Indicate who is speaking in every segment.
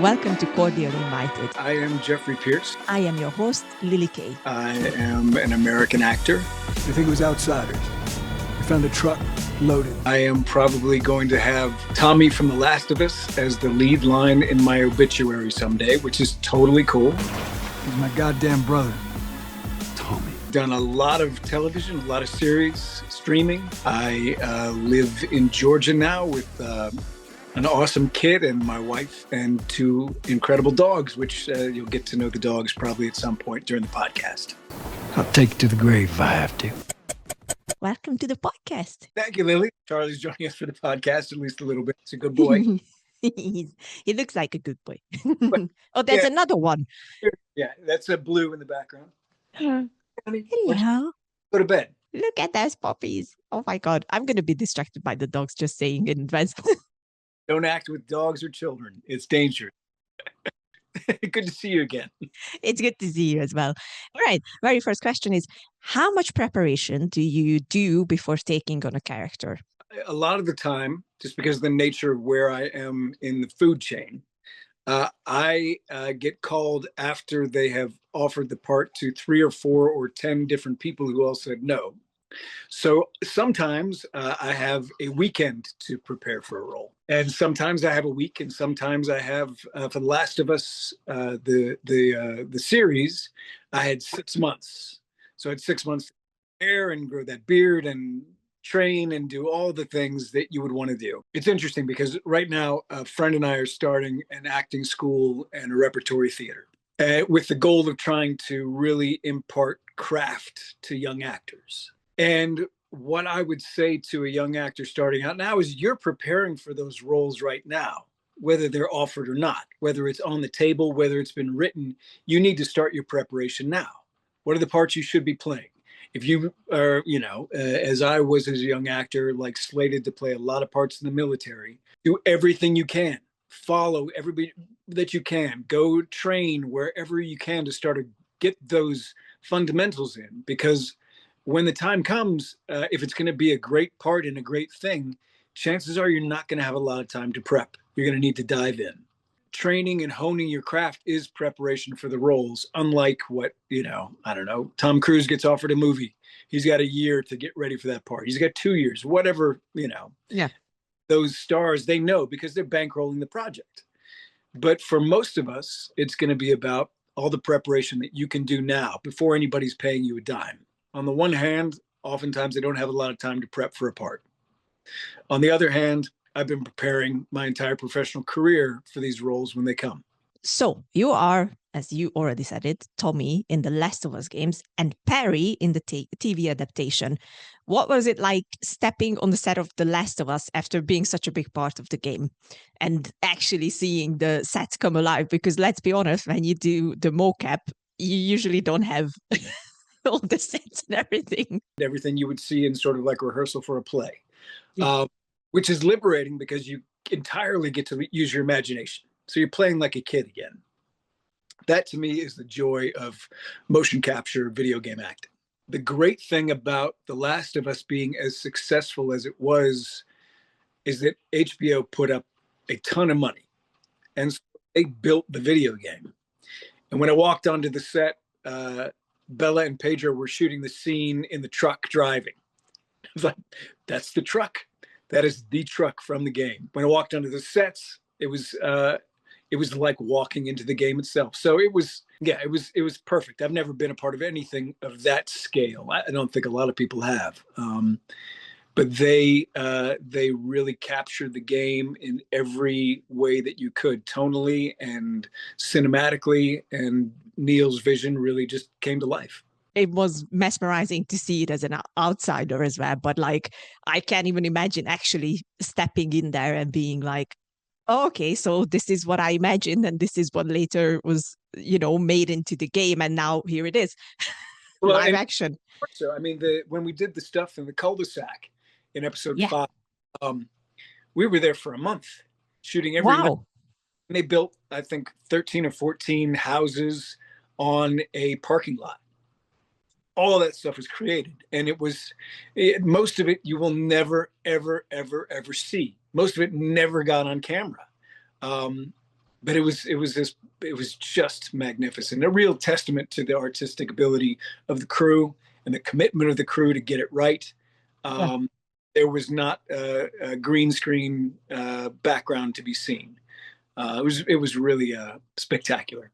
Speaker 1: Welcome to Chordially Invited.
Speaker 2: I am Jeffrey Pierce.
Speaker 1: I am your host, Lily Kay.
Speaker 2: I am an American actor.
Speaker 3: I think it was Outsiders. We found a truck loaded.
Speaker 2: I am probably going to have Tommy from The Last of Us as the lead line in my obituary someday, which is totally cool.
Speaker 3: He's my goddamn brother, Tommy.
Speaker 2: Done a lot of television, a lot of series, streaming. I live in Georgia now with an awesome kid and my wife and two incredible dogs, which you'll get to know the dogs probably at some point during the podcast.
Speaker 3: I'll take it to the grave if I have to.
Speaker 1: Welcome to the podcast.
Speaker 2: Thank you, Lily. Charlie's joining us for the podcast, at least a little bit. He's a good boy.
Speaker 1: He looks like a good boy. Oh, there's another one.
Speaker 2: Yeah, that's a blue in the background.
Speaker 1: Hello.
Speaker 2: Go to bed.
Speaker 1: Look at those puppies. Oh my God. I'm going to be distracted by the dogs just saying in advance.
Speaker 2: Don't act with dogs or children. It's dangerous. Good to see you again.
Speaker 1: It's good to see you as well. All right. Very first question is, how much preparation do you do before taking on a character?
Speaker 2: A lot of the time, just because of the nature of where I am in the food chain, I get called after they have offered the part to 3 or 4 or 10 different people who all said no. So sometimes I have a weekend to prepare for a role, and sometimes I have a week, and sometimes I have for The Last of Us, the series, I had 6 months. So I had 6 months to prepare and grow that beard and train and do all the things that you would want to do. It's interesting because right now a friend and I are starting an acting school and a repertory theater with the goal of trying to really impart craft to young actors. And what I would say to a young actor starting out now is you're preparing for those roles right now, whether they're offered or not, whether it's on the table, whether it's been written, you need to start your preparation now. What are the parts you should be playing? If you are, as I was as a young actor, like slated to play a lot of parts in the military, do everything you can, follow everybody that you can, go train wherever you can to start to get those fundamentals in, because when the time comes, if it's going to be a great part and a great thing, chances are you're not going to have a lot of time to prep. You're going to need to dive in. Training and honing your craft is preparation for the roles, unlike what, I don't know, Tom Cruise gets offered a movie. He's got a year to get ready for that part. He's got 2 years, whatever,
Speaker 1: Yeah.
Speaker 2: Those stars, they know because they're bankrolling the project. But for most of us, it's going to be about all the preparation that you can do now before anybody's paying you a dime. On the one hand, oftentimes I don't have a lot of time to prep for a part. On the other hand, I've been preparing my entire professional career for these roles when they come.
Speaker 1: So you are, as you already said it, Tommy in the Last of Us games and Perry in the TV adaptation. What was it like stepping on the set of The Last of Us after being such a big part of the game and actually seeing the sets come alive? Because let's be honest, when you do the mocap, you usually don't have all the sets and everything.
Speaker 2: Everything you would see in sort of like rehearsal for a play, which is liberating because you entirely get to use your imagination. So you're playing like a kid again. That to me is the joy of motion capture video game acting. The great thing about The Last of Us being as successful as it was is that HBO put up a ton of money and so they built the video game. And when I walked onto the set, Bella and Pedro were shooting the scene in the truck driving. I was like, that's the truck. That is the truck from the game. When I walked onto the sets, it was like walking into the game itself. So it was perfect. I've never been a part of anything of that scale. I don't think a lot of people have. But they really captured the game in every way that you could, tonally and cinematically, and Neil's vision really just came to life.
Speaker 1: It was mesmerizing to see it as an outsider as well, but like I can't even imagine actually stepping in there and being like, oh, okay, so this is what I imagined and this is what later was, made into the game, and now here it is.
Speaker 2: Well,
Speaker 1: live action.
Speaker 2: So I mean, when we did the stuff in the cul-de-sac in episode 5, we were there for a month shooting every night. And they built, I think, 13 or 14 houses on a parking lot. All of that stuff was created, and most of it you will never, ever, ever, ever see. Most of it never got on camera. but it was just magnificent. A real testament to the artistic ability of the crew and the commitment of the crew to get it right.
Speaker 1: Yeah.
Speaker 2: There was not a green screen background to be seen. It was really spectacular.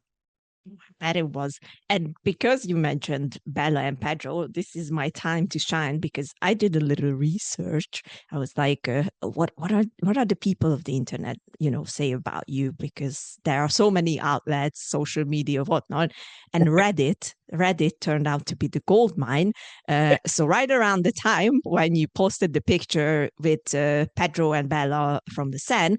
Speaker 1: That it was. And because you mentioned Bella and Pedro, this is my time to shine because I did a little research. I was like, what are the people of the internet, say about you? Because there are so many outlets, social media, whatnot, and Reddit turned out to be the gold mine. So right around the time when you posted the picture with Pedro and Bella from the Sen,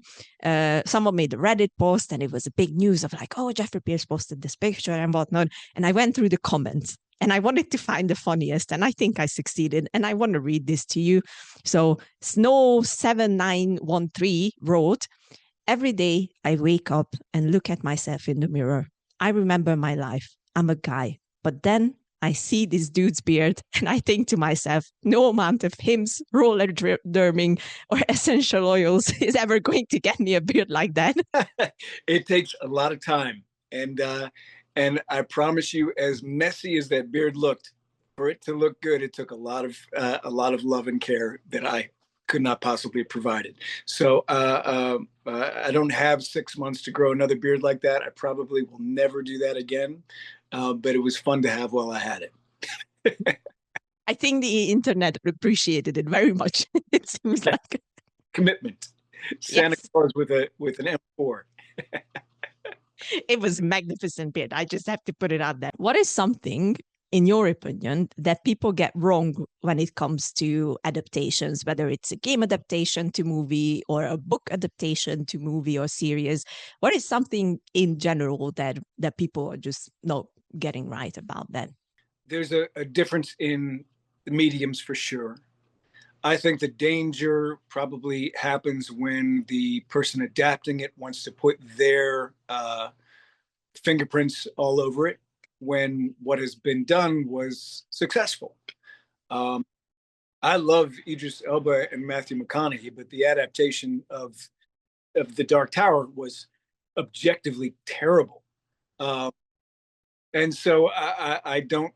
Speaker 1: someone made a Reddit post and it was a big news of like, oh, Jeffrey Pierce posted this picture and whatnot. And I went through the comments and I wanted to find the funniest, and I think I succeeded. And I want to read this to you. So Snow7913 wrote, every day I wake up and look at myself in the mirror. I remember my life. I'm a guy. But then I see this dude's beard and I think to myself, no amount of hymns, roller derming, or essential oils is ever going to get me a beard like that.
Speaker 2: It takes a lot of time. And I promise you, as messy as that beard looked, for it to look good, it took a lot of love and care that I could not possibly have provided. So I don't have 6 months to grow another beard like that. I probably will never do that again. But it was fun to have while I had it.
Speaker 1: I think the internet appreciated it very much. It seems like
Speaker 2: commitment. Santa Claus with an M4.
Speaker 1: It was a magnificent beard. I just have to put it out there. What is something, in your opinion, that people get wrong when it comes to adaptations, whether it's a game adaptation to movie or a book adaptation to movie or series? What is something in general that people are just not getting right about that?
Speaker 2: There's a difference in the mediums for sure. I think the danger probably happens when the person adapting it wants to put their fingerprints all over it, when what has been done was successful. I love Idris Elba and Matthew McConaughey, but the adaptation of The Dark Tower was objectively terrible. And so I don't,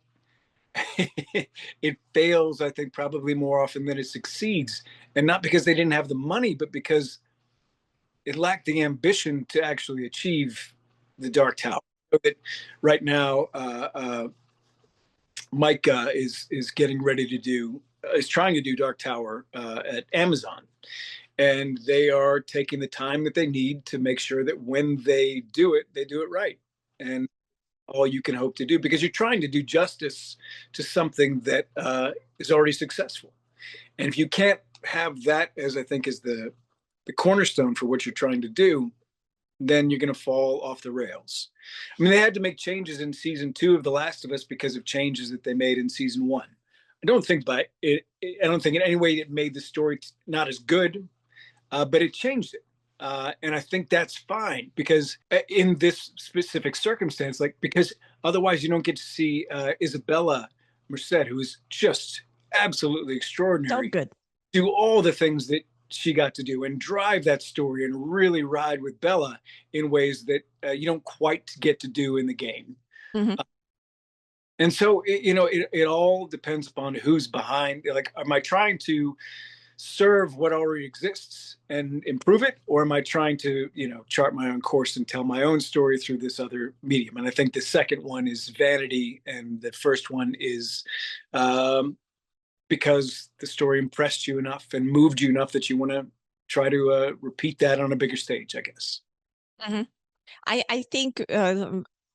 Speaker 2: it fails, I think, probably more often than it succeeds. And not because they didn't have the money, but because it lacked the ambition to actually achieve The Dark Tower. That right now, Micah is getting ready to do, is trying to do Dark Tower at Amazon. And they are taking the time that they need to make sure that when they do it right. And all you can hope to do, because you're trying to do justice to something that is already successful. And if you can't have that as, I think, is the cornerstone for what you're trying to do, then you're going to fall off the rails. I mean, they had to make changes in season 2 of The Last of Us because of changes that they made in season 1. I don't think in any way it made the story not as good, but it changed it. And I think that's fine, because in this specific circumstance, because otherwise you don't get to see Isabella Merced, who is just absolutely extraordinary,
Speaker 1: so good,
Speaker 2: do all the things that she got to do and drive that story and really ride with Bella in ways that you don't quite get to do in the game.
Speaker 1: Mm-hmm.
Speaker 2: And so, it all depends upon who's behind. Like, am I trying to serve what already exists and improve it, or am I trying to chart my own course and tell my own story through this other medium? And I think the second one is vanity, and the first one is because the story impressed you enough and moved you enough that you want to try to repeat that on a bigger stage, I guess.
Speaker 1: Mm-hmm. I think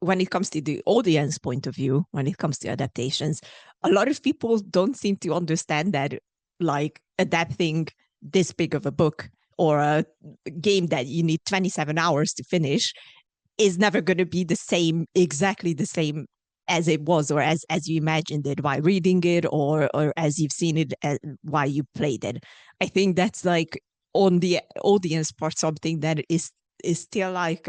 Speaker 1: when it comes to the audience point of view, when it comes to adaptations, a lot of people don't seem to understand that, like, adapting this big of a book or a game that you need 27 hours to finish is never going to be exactly the same as it was, or as you imagined it while reading it, or as you've seen it while you played it. I think that's, like, on the audience part, something that is still like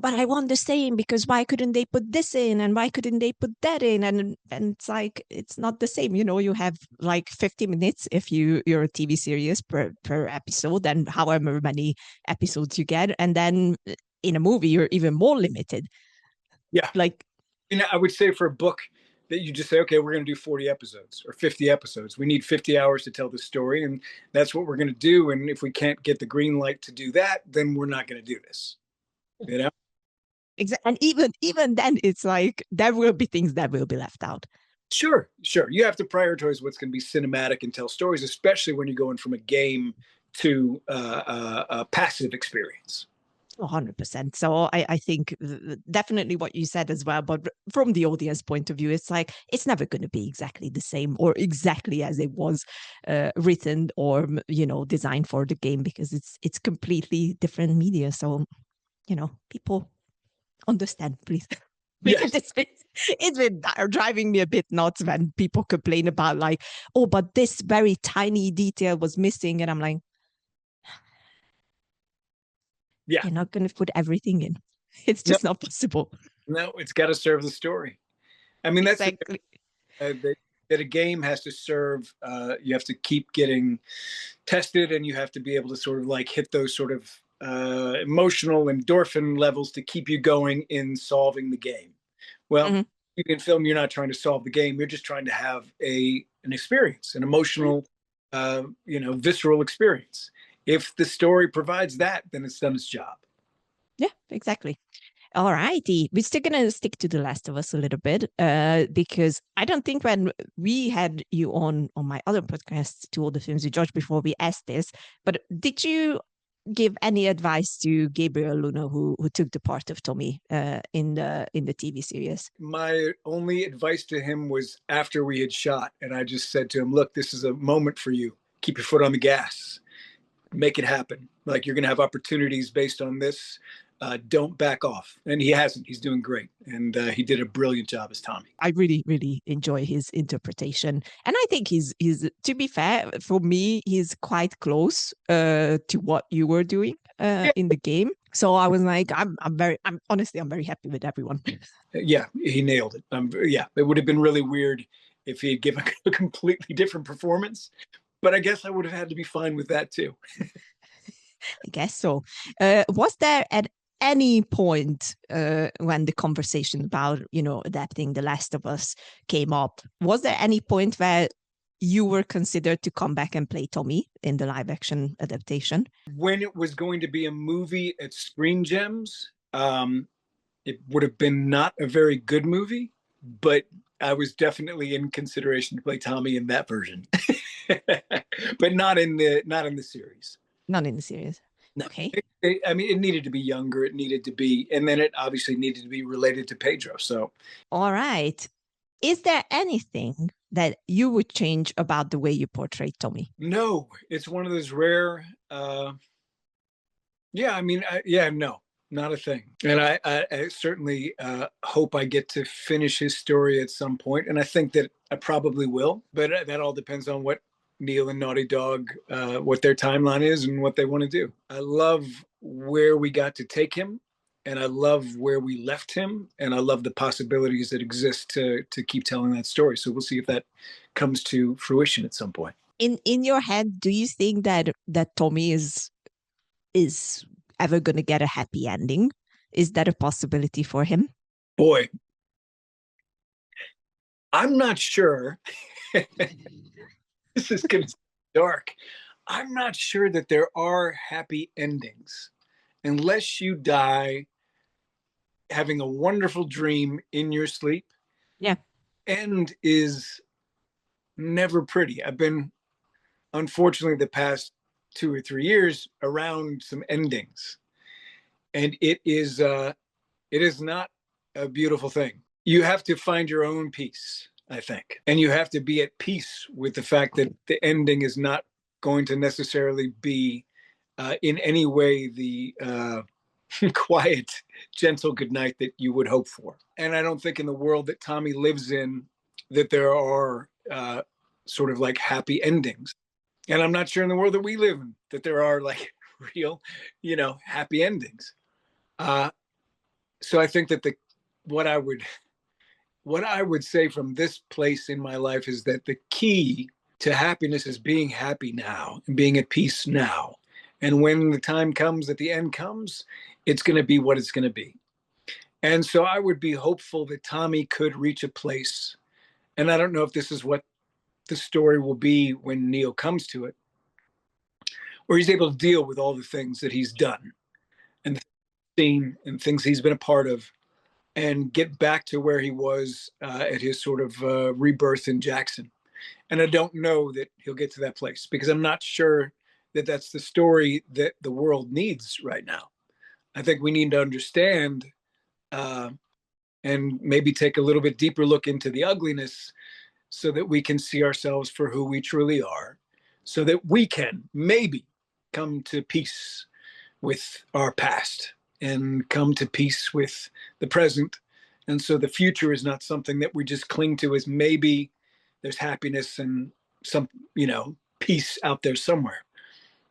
Speaker 1: but I want the same, because why couldn't they put this in and why couldn't they put that in? And it's like, it's not the same. You have like 50 minutes if you're a TV series per episode, and however many episodes you get. And then in a movie, you're even more limited.
Speaker 2: Yeah.
Speaker 1: Like,
Speaker 2: I would say for a book that you just say, okay, we're going to do 40 episodes or 50 episodes. We need 50 hours to tell the story, and that's what we're going to do. And if we can't get the green light to do that, then we're not going to do this. You know?
Speaker 1: And even then, it's like there will be things that will be left out.
Speaker 2: Sure. You have to prioritize what's going to be cinematic and tell stories, especially when you're going from a game to a passive experience.
Speaker 1: 100%. So I think definitely what you said as well, but from the audience point of view, it's like it's never going to be exactly the same or exactly as it was written or designed for the game, because it's completely different media. So people understand, please. Because
Speaker 2: Yes.
Speaker 1: it's been driving me a bit nuts when people complain about like, oh, but this very tiny detail was missing, and I'm like,
Speaker 2: yeah,
Speaker 1: you're not going to put everything in. It's just not possible.
Speaker 2: No, it's got to serve the story. I mean, that's
Speaker 1: exactly.
Speaker 2: That a game has to serve. You have to keep getting tested, and you have to be able to sort of like hit those sort of emotional endorphin levels to keep you going in solving the game. Well, in film, you're not trying to solve the game. You're just trying to have an experience, an emotional, visceral experience. If the story provides that, then it's done its job.
Speaker 1: Yeah, exactly. All righty. We're still going to stick to The Last of Us a little bit because I don't think when we had you on my other podcast, To All the Films You Judge, before we asked this, but did you give any advice to Gabriel Luna, who took the part of Tommy in the TV series?
Speaker 2: My only advice to him was after we had shot, and I just said to him, look, this is a moment for you. Keep your foot on the gas. Make it happen. Like, you're going to have opportunities based on this. Don't back off. And he hasn't. He's doing great. And he did a brilliant job as Tommy.
Speaker 1: I really, really enjoy his interpretation. And I think he's to be fair, for me, he's quite close to what you were doing in the game. So I was like, I'm honestly very happy with everyone.
Speaker 2: Yeah, he nailed it. It would have been really weird if he had given a completely different performance. But I guess I would have had to be fine with that too.
Speaker 1: I guess so. Was there at any point when the conversation about, adapting The Last of Us came up, was there any point where you were considered to come back and play Tommy in the live action adaptation?
Speaker 2: When it was going to be a movie at Screen Gems, it would have been not a very good movie, but I was definitely in consideration to play Tommy in that version. But not in the series.
Speaker 1: Not in the series.
Speaker 2: No.
Speaker 1: Okay.
Speaker 2: I mean, it needed to be younger. It needed to be, and then it obviously needed to be related to Pedro. So,
Speaker 1: all right. Is there anything that you would change about the way you portray Tommy?
Speaker 2: No, it's one of those rare. No, not a thing. And I certainly hope I get to finish his story at some point, and I think that I probably will. But that all depends on what Neil and Naughty Dog, what their timeline is and what they want to do. I love where we got to take him, and I love where we left him, and I love the possibilities that exist to keep telling that story. So we'll see if that comes to fruition at some point.
Speaker 1: In your head, do you think that Tommy is ever going to get a happy ending? Is that a possibility for him?
Speaker 2: Boy, I'm not sure. This is going to be dark. I'm not sure that there are happy endings unless you die having a wonderful dream in your sleep.
Speaker 1: Yeah.
Speaker 2: End is never pretty. I've been, unfortunately, the past 2 or 3 years around some endings, and it is not a beautiful thing. You have to find your own peace, I think. And you have to be at peace with the fact that the ending is not going to necessarily be in any way the quiet, gentle goodnight that you would hope for. And I don't think in the world that Tommy lives in that there are sort of like happy endings. And I'm not sure in the world that we live in that there are like real, happy endings. So I think that what I would say from this place in my life is that the key to happiness is being happy now and being at peace now, And when the time comes that the end comes, it's going to be what it's going to be. And so I would be hopeful that Tommy could reach a place. And I don't know if this is what the story will be when Neo comes to it, where he's able to deal with all the things that he's done and seen and things he's been a part of, and get back to where he was at his sort of rebirth in Jackson. And I don't know that he'll get to that place, because I'm not sure that that's the story that the world needs right now. I think we need to understand and maybe take a little bit deeper look into the ugliness, so that we can see ourselves for who we truly are, so that we can maybe come to peace with our past and come to peace with the present. And so the future is not something that we just cling to as maybe there's happiness and some, peace out there somewhere.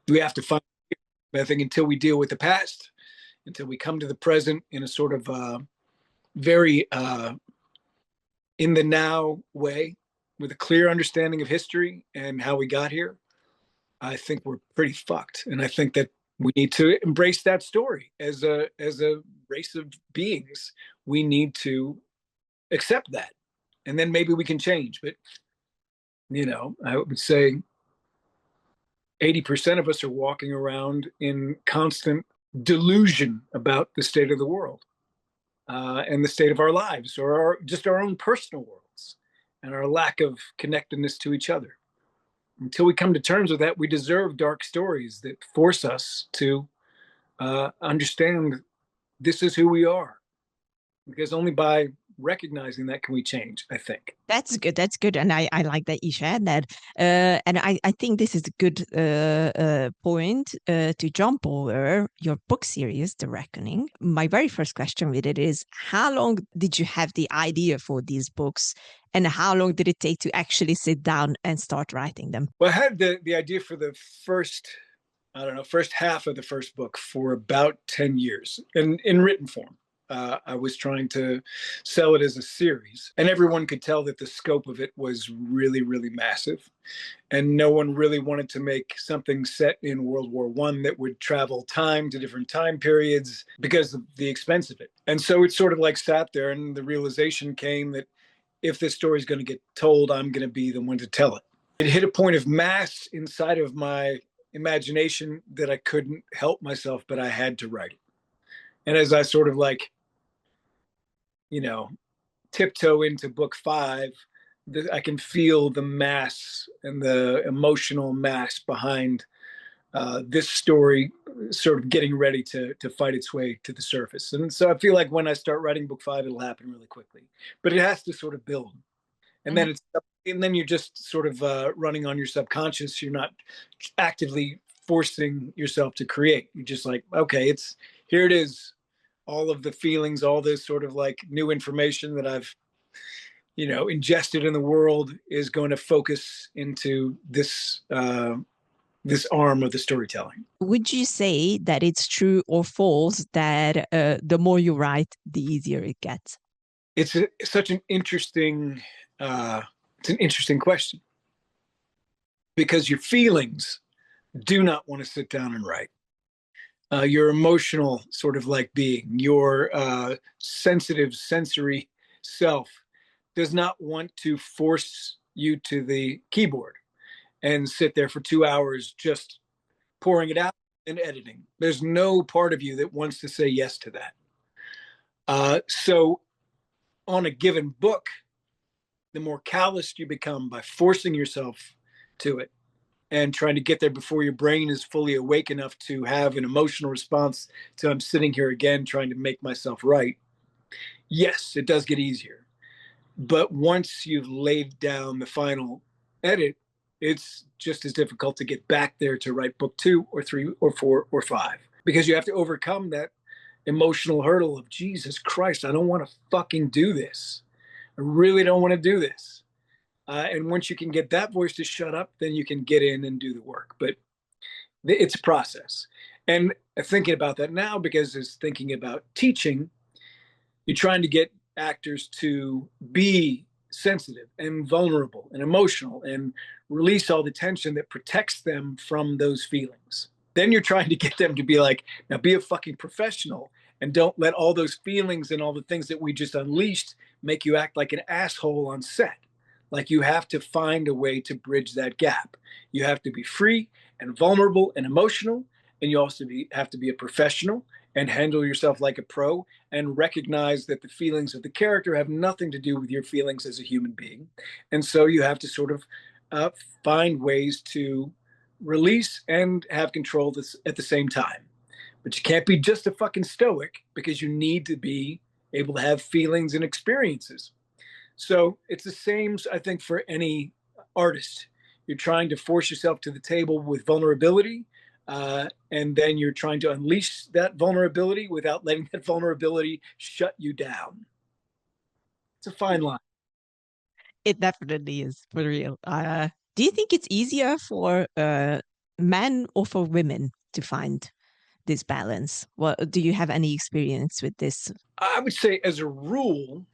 Speaker 2: We have to find, I think, until we deal with the past, until we come to the present in a sort of very in the now way, with a clear understanding of history and how we got here, I think we're pretty fucked. And I think that we need to embrace that story as a race of beings. We need to accept that, and then maybe we can change. But I would say 80% of us are walking around in constant delusion about the state of the world and the state of our lives, or just our own personal worlds, and our lack of connectedness to each other. Until we come to terms with that, we deserve dark stories that force us to understand this is who we are. Because only by recognizing that can we change, I think.
Speaker 1: That's good. That's good. And I like that you shared that. And I think this is a good point to jump over your book series, The Reckoning. My very first question with it is, how long did you have the idea for these books? And how long did it take to actually sit down and start writing them?
Speaker 2: Well, I had the idea for the first half of the first book for about 10 years in written form. I was trying to sell it as a series, and everyone could tell that the scope of it was really, really massive. And no one really wanted to make something set in World War I that would travel time to different time periods because of the expense of it. And so it sort of like sat there, and the realization came that if this story is going to get told, I'm going to be the one to tell it. It hit a point of mass inside of my imagination that I couldn't help myself, but I had to write it. And as I sort of like, tiptoe into book 5, I can feel the mass and the emotional mass behind this story sort of getting ready to fight its way to the surface. And so I feel like when I start writing book 5, it'll happen really quickly, but it has to sort of build. And then then you're just sort of running on your subconscious. You're not actively forcing yourself to create. You're just like, okay, here it is. All of the feelings, all this sort of like new information that I've, ingested in the world is going to focus into this this arm of the storytelling.
Speaker 1: Would you say that it's true or false that the more you write, the easier it gets?
Speaker 2: It's such an interesting question, because your feelings do not want to sit down and write. Your emotional sort of like being, your sensitive sensory self does not want to force you to the keyboard and sit there for 2 hours just pouring it out and editing. There's no part of you that wants to say yes to that. So on a given book, the more calloused you become by forcing yourself to it and trying to get there before your brain is fully awake enough to have an emotional response to, I'm sitting here again trying to make myself right. Yes, it does get easier. But once you've laid down the final edit, it's just as difficult to get back there to write book 2 or 3 or 4 or 5, because you have to overcome that emotional hurdle of, Jesus Christ, I don't want to fucking do this. I really don't want to do this. And once you can get that voice to shut up, then you can get in and do the work. But it's a process. And thinking about that now, because it's thinking about teaching, you're trying to get actors to be sensitive and vulnerable and emotional and release all the tension that protects them from those feelings. Then you're trying to get them to be like, now be a fucking professional and don't let all those feelings and all the things that we just unleashed make you act like an asshole on set. Like you have to find a way to bridge that gap. You have to be free and vulnerable and emotional, and you also have to be a professional and handle yourself like a pro and recognize that the feelings of the character have nothing to do with your feelings as a human being. And so you have to sort of uh, find ways to release and have control this at the same time. But you can't be just a fucking stoic because you need to be able to have feelings and experiences. So it's the same, I think, for any artist. You're trying to force yourself to the table with vulnerability, and then you're trying to unleash that vulnerability without letting that vulnerability shut you down. It's a fine line.
Speaker 1: It definitely is, for real. Do you think it's easier for men or for women to find this balance? What do you have any experience with this?
Speaker 2: I would say, as a rule,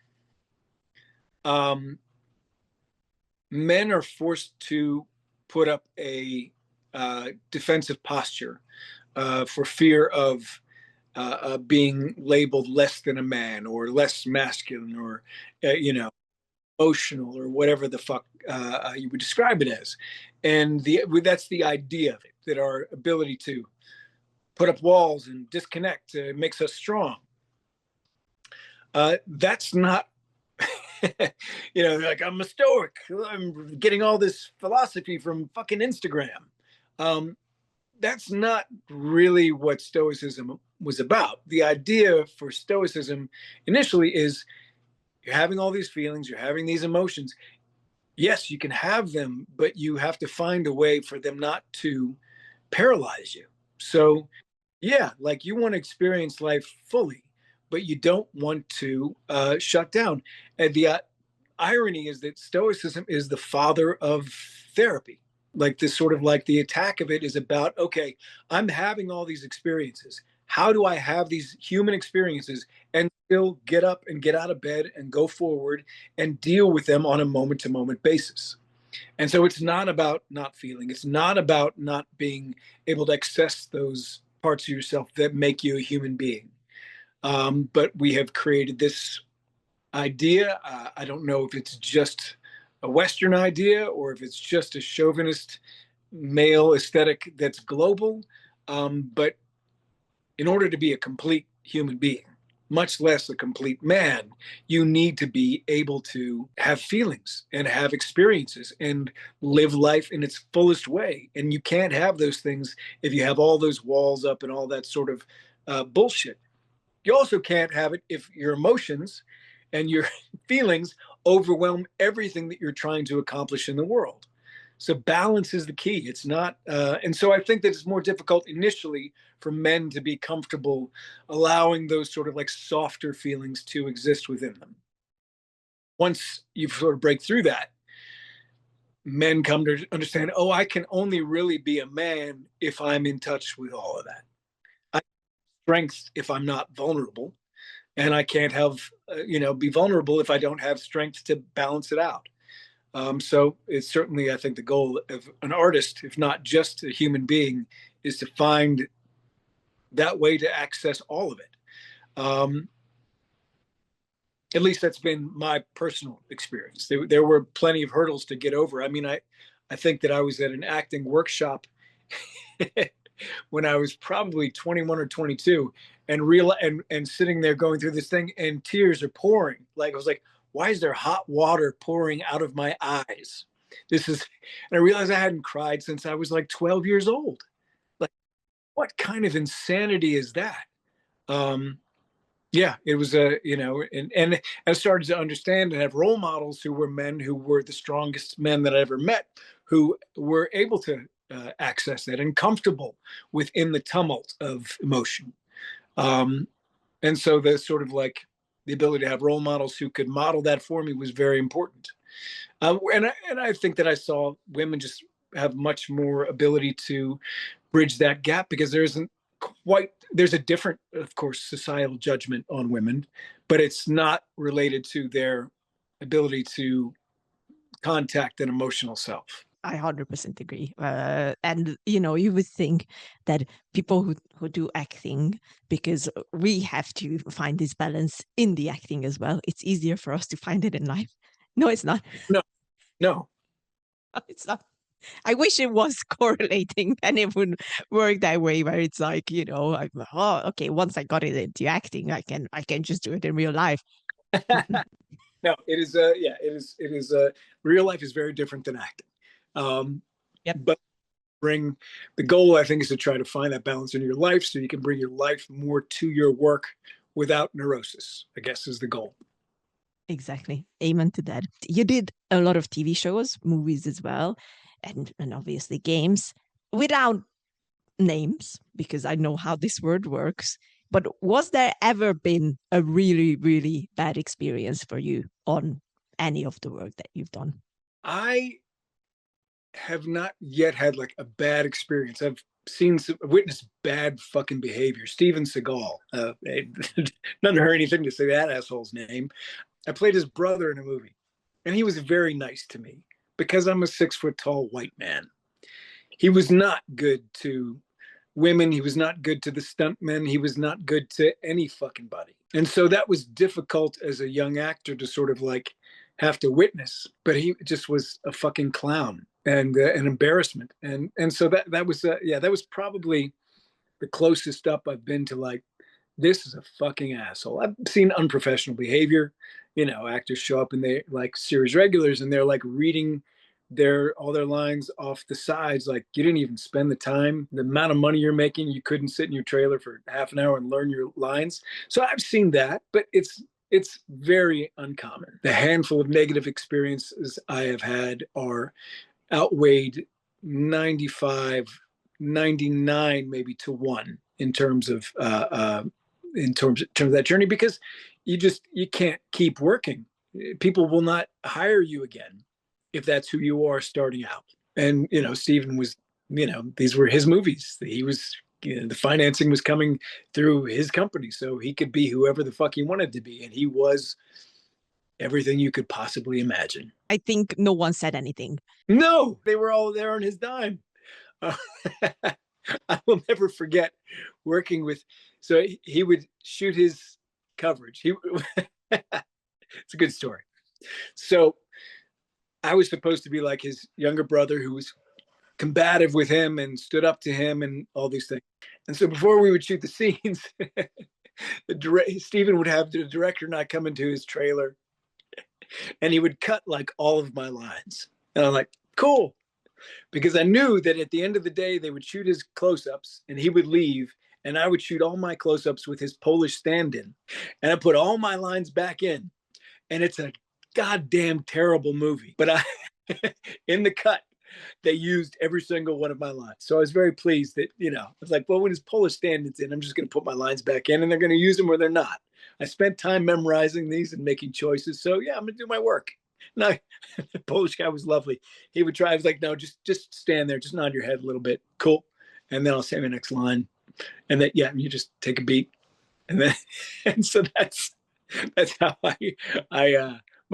Speaker 2: men are forced to put up a defensive posture for fear of being labeled less than a man or less masculine or, emotional or whatever the fuck you would describe it as. And that's the idea of it, that our ability to put up walls and disconnect makes us strong. That's not, like I'm a stoic. I'm getting all this philosophy from fucking Instagram. That's not really what Stoicism was about. The idea for Stoicism initially is you're having all these feelings, you're having these emotions. Yes, you can have them, but you have to find a way for them not to paralyze you. So, yeah, like you want to experience life fully, but you don't want to shut down. And the irony is that Stoicism is the father of therapy. Like this sort of like the attack of it is about, okay, I'm having all these experiences. How do I have these human experiences and still get up and get out of bed and go forward and deal with them on a moment to moment basis? And so it's not about not feeling. It's not about not being able to access those parts of yourself that make you a human being. But we have created this idea. I don't know if it's just a Western idea or if it's just a chauvinist male aesthetic that's global. But in order to be a complete human being, much less a complete man, you need to be able to have feelings and have experiences and live life in its fullest way. And you can't have those things if you have all those walls up and all that sort of bullshit. You also can't have it if your emotions and your feelings overwhelm everything that you're trying to accomplish in the world. So balance is the key. It's not, and so I think that it's more difficult initially for men to be comfortable allowing those sort of like softer feelings to exist within them. Once you sort of break through that, men come to understand, oh, I can only really be a man if I'm in touch with all of that. I have strength if I'm not vulnerable, and I can't have, be vulnerable if I don't have strength to balance it out. So it's certainly, I think, the goal of an artist, if not just a human being, is to find that way to access all of it. At least that's been my personal experience. There were plenty of hurdles to get over. I mean, I think that I was at an acting workshop when I was probably 21 or 22 and sitting there going through this thing and tears are pouring. Like I was like, why is there hot water pouring out of my eyes? And I realized I hadn't cried since I was like 12 years old. Like, what kind of insanity is that? Yeah, it was and I started to understand and have role models who were men who were the strongest men that I ever met, who were able to access that and comfortable within the tumult of emotion. And so the sort of like the ability to have role models who could model that for me was very important. And I think that I saw women just have much more ability to bridge that gap because there's a different, of course, societal judgment on women, but it's not related to their ability to contact an emotional self.
Speaker 1: I 100% agree. And, you would think that people who do acting, because we have to find this balance in the acting as well, it's easier for us to find it in life. No, it's not.
Speaker 2: No.
Speaker 1: It's not. I wish it was correlating and it would work that way, where it's like, okay, once I got it into acting, I can just do it in real life.
Speaker 2: No, it is it is real life is very different than acting.
Speaker 1: Yep.
Speaker 2: But the goal, I think, is to try to find that balance in your life so you can bring your life more to your work without neurosis, I guess, is the goal.
Speaker 1: Exactly. Amen to that. You did a lot of TV shows, movies as well, and obviously games without names, because I know how this word works. But was there ever been a really, really bad experience for you on any of the work that you've done?
Speaker 2: I have not yet had like a bad experience. I've witnessed bad fucking behavior. Steven Seagal. Not heard anything to say that asshole's name. I played his brother in a movie, and he was very nice to me because I'm a 6 foot tall white man. He was not good to women. He was not good to the stuntmen. He was not good to any fucking body. And so that was difficult as a young actor to sort of like have to witness. But he just was a fucking clown and an embarrassment. And so that was probably the closest up I've been to like, this is a fucking asshole. I've seen unprofessional behavior. Actors show up and they like series regulars and they're like reading all their lines off the sides. Like, you didn't even spend the time, the amount of money you're making, you couldn't sit in your trailer for half an hour and learn your lines. So I've seen that, but it's very uncommon. The handful of negative experiences I have had are outweighed 95, 99 maybe to 1 in terms of that journey, because you can't keep working. People will not hire you again if that's who you are starting out. And Steven was, these were his movies. He was, the financing was coming through his company, so he could be whoever the fuck he wanted to be, and he was everything you could possibly imagine.
Speaker 1: I think no one said anything.
Speaker 2: No, they were all there on his dime. I will never forget working with. So he would shoot his coverage. It's a good story. So I was supposed to be like his younger brother who was combative with him and stood up to him and all these things. And so before we would shoot the scenes, Steven would have the director not come into his trailer, and he would cut like all of my lines. And I'm like, cool. Because I knew that at the end of the day, they would shoot his close-ups and he would leave, and I would shoot all my close-ups with his Polish stand-in. And I put all my lines back in. And it's a goddamn terrible movie. But in the cut, they used every single one of my lines. So I was very pleased that, I was like, well, when his Polish stand-in's in, I'm just going to put my lines back in, and they're going to use them or they're not. I spent time memorizing these and making choices. So yeah, I'm going to do my work. No, the Polish guy was lovely. He would try. I was like, no, just stand there. Just nod your head a little bit. Cool. And then I'll say my next line. And then, yeah, you just take a beat. And then, and so that's how my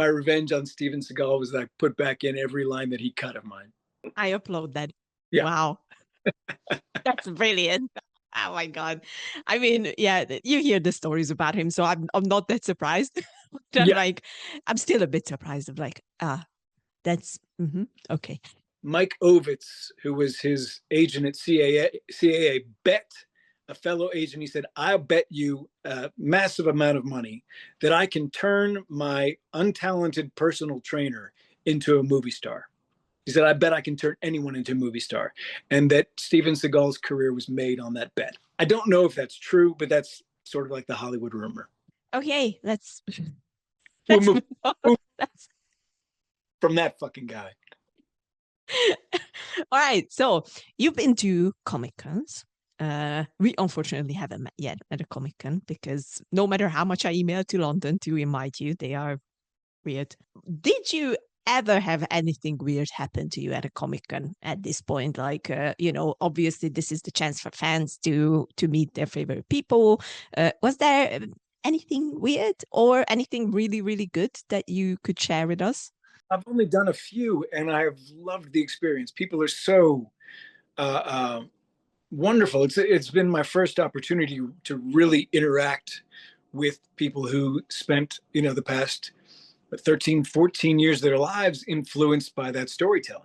Speaker 2: revenge on Steven Seagal was that I put back in every line that he cut of mine.
Speaker 1: I applaud that.
Speaker 2: Yeah.
Speaker 1: Wow. That's brilliant. Oh my God. I mean, yeah, you hear the stories about him, so I'm not that surprised. But like, I'm still a bit surprised of like, that's okay.
Speaker 2: Mike Ovitz, who was his agent at CAA, bet a fellow agent. He said, I'll bet you a massive amount of money that I can turn my untalented personal trainer into a movie star. He said, I bet I can turn anyone into a movie star. And that Steven Seagal's career was made on that bet. I don't know if that's true, but that's sort of like the Hollywood rumor.
Speaker 1: Okay, let's
Speaker 2: move from that fucking guy.
Speaker 1: All right, so you've been to Comic-Cons. We unfortunately haven't met yet at a Comic-Con, because no matter how much I email to London to invite you, they are weird. Did you ever have anything weird happen to you at a Comic-Con at this point? Like, obviously this is the chance for fans to meet their favorite people. Was there anything weird or anything really, really good that you could share with us?
Speaker 2: I've only done a few, and I've loved the experience. People are so uh, uh, wonderful. It's been my first opportunity to really interact with people who spent, the past 13, 14 years of their lives influenced by that storytelling,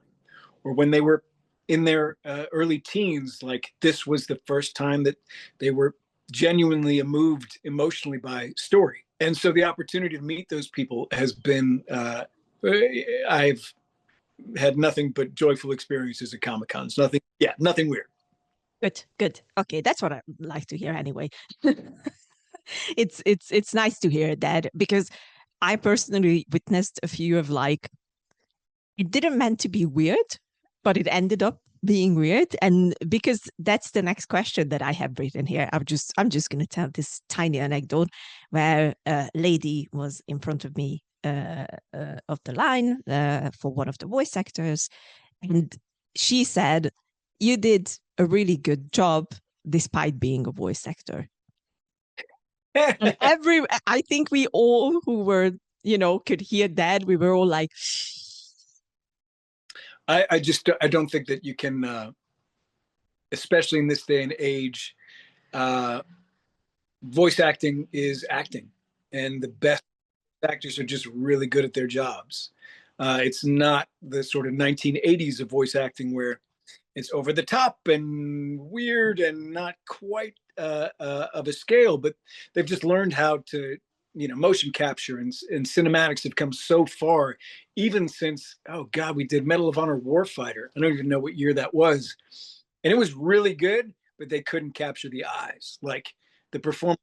Speaker 2: or when they were in their early teens, like this was the first time that they were genuinely moved emotionally by story. And so the opportunity to meet those people has been, I've had nothing but joyful experiences at Comic Cons. Nothing weird.
Speaker 1: Good. Okay, that's what I like to hear anyway. It's nice to hear that, because I personally witnessed a few of like, it didn't meant to be weird, but it ended up being weird. And because that's the next question that I have written here, I'm just going to tell this tiny anecdote where a lady was in front of me of the line for one of the voice actors, and she said, "You did a really good job despite being a voice actor." And I think we all who were, could hear that. We were all like,
Speaker 2: I don't think that you can, especially in this day and age, voice acting is acting, and the best actors are just really good at their jobs. It's not the sort of 1980s of voice acting where it's over the top and weird and not quite of a scale, but they've just learned how to, motion capture, and cinematics have come so far, even since, oh God, we did Medal of Honor Warfighter. I don't even know what year that was. And it was really good, but they couldn't capture the eyes. Like the performance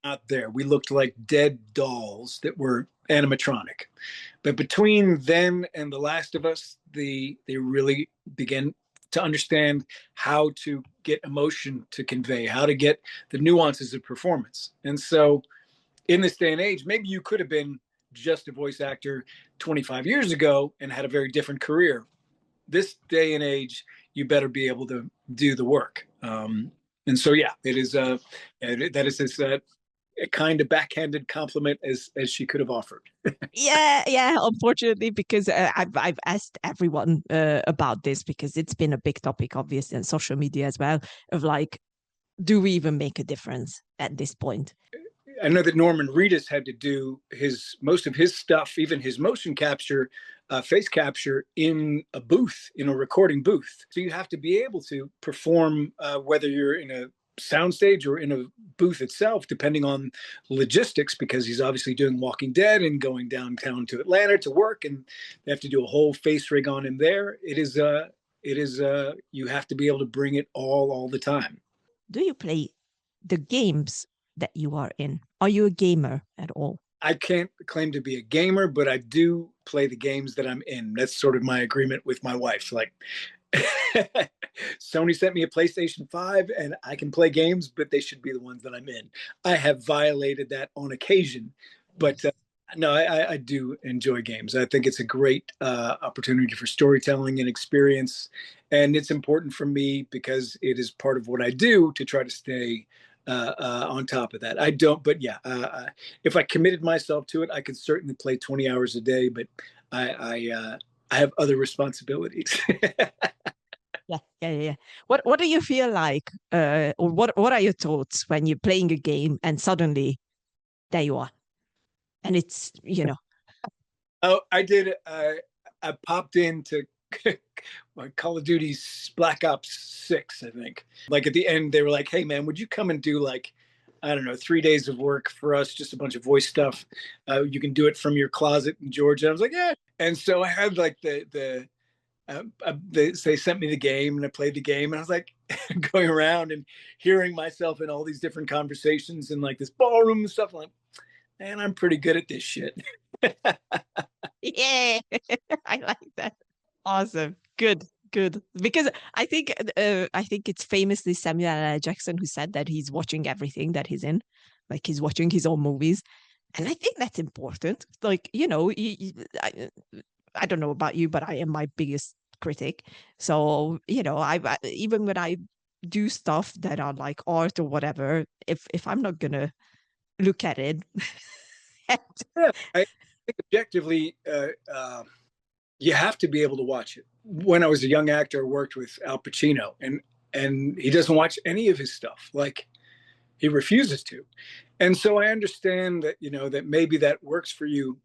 Speaker 2: out there, we looked like dead dolls that were animatronic. But between then and The Last of Us, they really began to understand how to get emotion to convey, how to get the nuances of performance. And so in this day and age, maybe you could have been just a voice actor 25 years ago and had a very different career. This day and age, you better be able to do the work. And so, yeah, that is as a kind of backhanded compliment as she could have offered.
Speaker 1: yeah. Unfortunately, because I've asked everyone about this, because it's been a big topic, obviously, on social media as well. Of like, do we even make a difference at this point?
Speaker 2: I know that Norman Reedus had to do most of his stuff, even his motion capture, face capture, in a booth, in a recording booth. So you have to be able to perform, whether you're in a soundstage or in a booth itself, depending on logistics, because he's obviously doing Walking Dead and going downtown to Atlanta to work, and they have to do a whole face rig on him there. It is you have to be able to bring it all the time.
Speaker 1: Do you play the games that you are in? Are you a gamer at all?
Speaker 2: I can't claim to be a gamer, but I do play the games that I'm in. That's sort of my agreement with my wife. Like, Sony sent me a PlayStation 5 and I can play games, but they should be the ones that I'm in. I have violated that on occasion, but no, I do enjoy games. I think it's a great opportunity for storytelling and experience. And it's important for me because it is part of what I do to try to stay on top of that. I don't, but yeah, if I committed myself to it, I could certainly play 20 hours a day, but I have other responsibilities.
Speaker 1: Yeah. What do you feel like, or what are your thoughts when you're playing a game and suddenly there you are, and it's
Speaker 2: Oh, I did. I popped into Call of Duty's Black Ops 6, I think. Like at the end, they were like, "Hey, man, would you come and do like, I don't know, 3 days of work for us, just a bunch of voice stuff. You can do it from your closet in Georgia." I was like, "Yeah." And so I had like they sent me the game and I played the game, and I was like going around and hearing myself in all these different conversations and like this ballroom and stuff. I'm like, man, I'm pretty good at this shit.
Speaker 1: Yeah, I like that. Awesome. Good. Because I think it's famously Samuel L. Jackson who said that he's watching everything that he's in, like he's watching his own movies, and I think that's important. Like I don't know about you, but I am my biggest critic. So I even when I do stuff that are like art or whatever, if I'm not gonna look at it.
Speaker 2: Yeah, I think objectively, you have to be able to watch it. When I was a young actor, I worked with Al Pacino, and he doesn't watch any of his stuff. Like, he refuses to. And so I understand that, that maybe that works for you.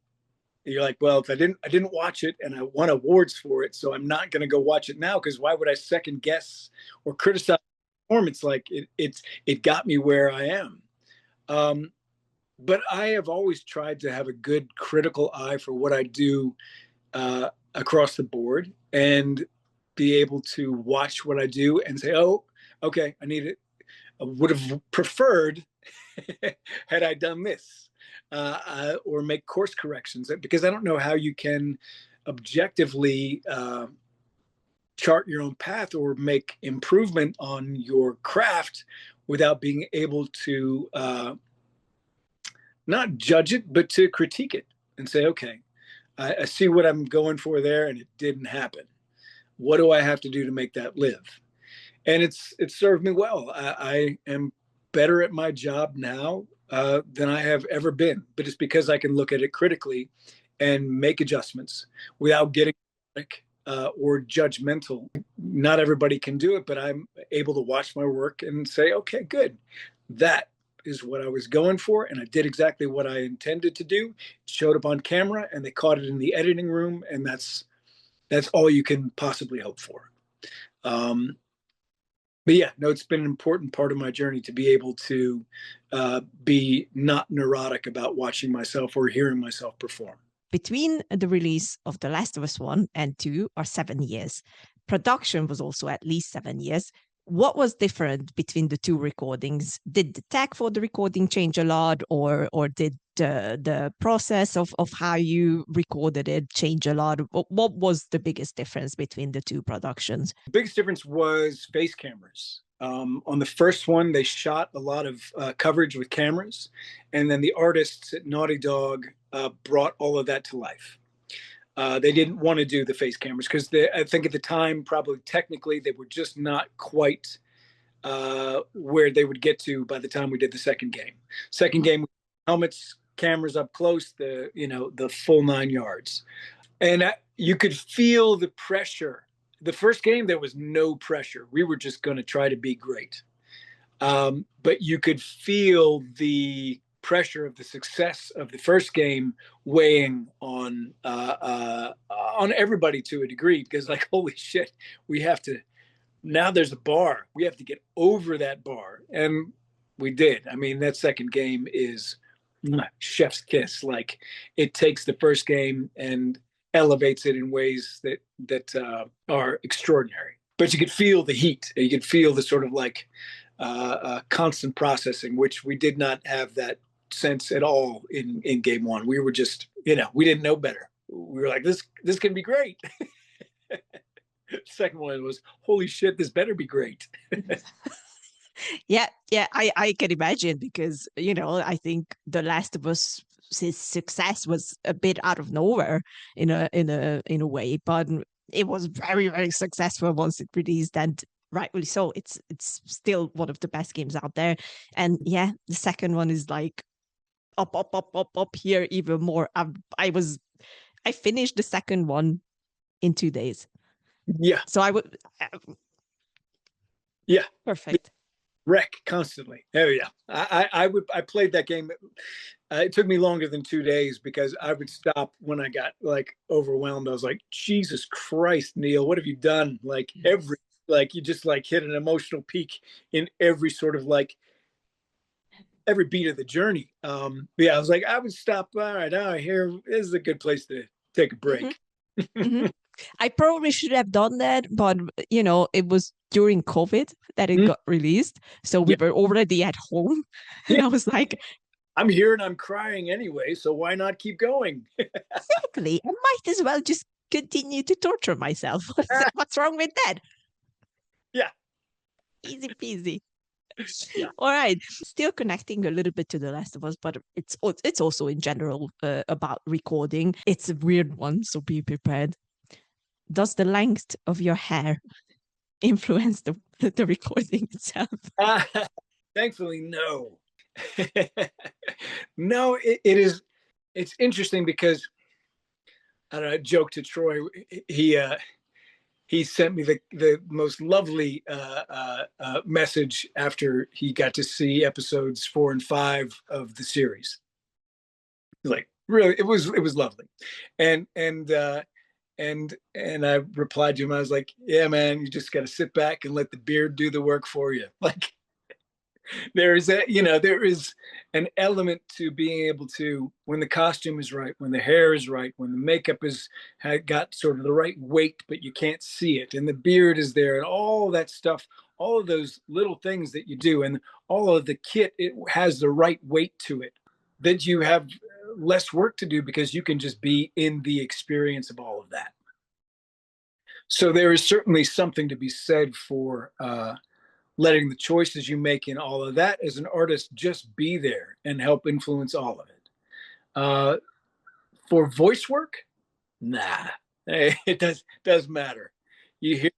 Speaker 2: You're like, well, if I didn't watch it and I won awards for it, so I'm not going to go watch it now, because why would I second guess or criticize the performance? Like, it got me where I am. But I have always tried to have a good critical eye for what I do across the board, and be able to watch what I do and say, oh, okay, I need it. I would have preferred had I done this, or make course corrections, because I don't know how you can objectively chart your own path or make improvement on your craft without being able to not judge it, but to critique it and say, okay, I see what I'm going for there, and it didn't happen. What do I have to do to make that live? And it's served me well. I am better at my job now than I have ever been, but it's because I can look at it critically and make adjustments without getting or judgmental. Not everybody can do it, but I'm able to watch my work and say, okay, good. That is what I was going for, and I did exactly what I intended to do. It showed up on camera, and they caught it in the editing room, and that's all you can possibly hope for. But yeah, no, it's been an important part of my journey to be able to be not neurotic about watching myself or hearing myself perform.
Speaker 1: Between the release of The Last of Us 1 and 2 are 7 years. Production was also at least 7 years. What was different between the two recordings? Did the tech for the recording change a lot, or did the process of how you recorded it change a lot? What was the biggest difference between the two productions?
Speaker 2: The biggest difference was face cameras. On the first one, they shot a lot of coverage with cameras, and then the artists at Naughty Dog brought all of that to life. They didn't want to do the face cameras because I think at the time, probably technically, they were just not quite where they would get to by the time we did the second game. Second game, helmets, cameras up close, the full 9 yards. And you could feel the pressure. The first game, there was no pressure. We were just going to try to be great. But you could feel the pressure of the success of the first game weighing on everybody to a degree, because like, holy shit, we have to, now there's a bar, we have to get over that bar, and we did. I mean, that second game is chef's kiss. Like, it takes the first game and elevates it in ways that are extraordinary. But you could feel the heat, you could feel the sort of like constant processing, which we did not have that sense at all in game one. We were just, we didn't know better. We were like, this can be great. Second one was, holy shit, this better be great.
Speaker 1: Yeah, I can imagine, because I think The Last of Us, his success was a bit out of nowhere in a way, but it was very, very successful once it released, and rightfully so. It's still one of the best games out there. And yeah, the second one is like up here even more. I finished the second one in 2 days.
Speaker 2: Yeah.
Speaker 1: So I would.
Speaker 2: Yeah.
Speaker 1: Perfect.
Speaker 2: Wreck constantly. Oh yeah. I played that game. It took me longer than 2 days, because I would stop when I got like overwhelmed. I was like, Jesus Christ, Neil, what have you done? Like, you just like hit an emotional peak in every sort of like every beat of the journey. Yeah, I was like, I would stop. All right, here is a good place to take a break.
Speaker 1: Mm-hmm. I probably should have done that, but it was during COVID that it got released, so we were already at home, and I was like,
Speaker 2: I'm here and I'm crying anyway, so why not keep going?
Speaker 1: Exactly. I might as well just continue to torture myself. What's wrong with that?
Speaker 2: Yeah.
Speaker 1: Easy peasy.
Speaker 2: Yeah.
Speaker 1: All right. Still connecting a little bit to The Last of Us, but it's also in general about recording. It's a weird one, so be prepared. Does the length of your hair influence the recording itself?
Speaker 2: Thankfully, no. No, it is. It's interesting because I don't know, joke to Troy. He sent me the most lovely message after he got to see episodes 4 and 5 of the series. Like, really, it was lovely, and I replied to him. I was like, "Yeah, man, you just got to sit back and let the beard do the work for you." Like, there is an element to being able to, when the costume is right, when the hair is right, when the makeup is got sort of the right weight, but you can't see it, and the beard is there, and all that stuff, all of those little things that you do, and all of the kit, it has the right weight to it, that you have less work to do because you can just be in the experience of all of that. So there is certainly something to be said for letting the choices you make in all of that as an artist just be there and help influence all of it. For voice work, nah, it does matter. You hear,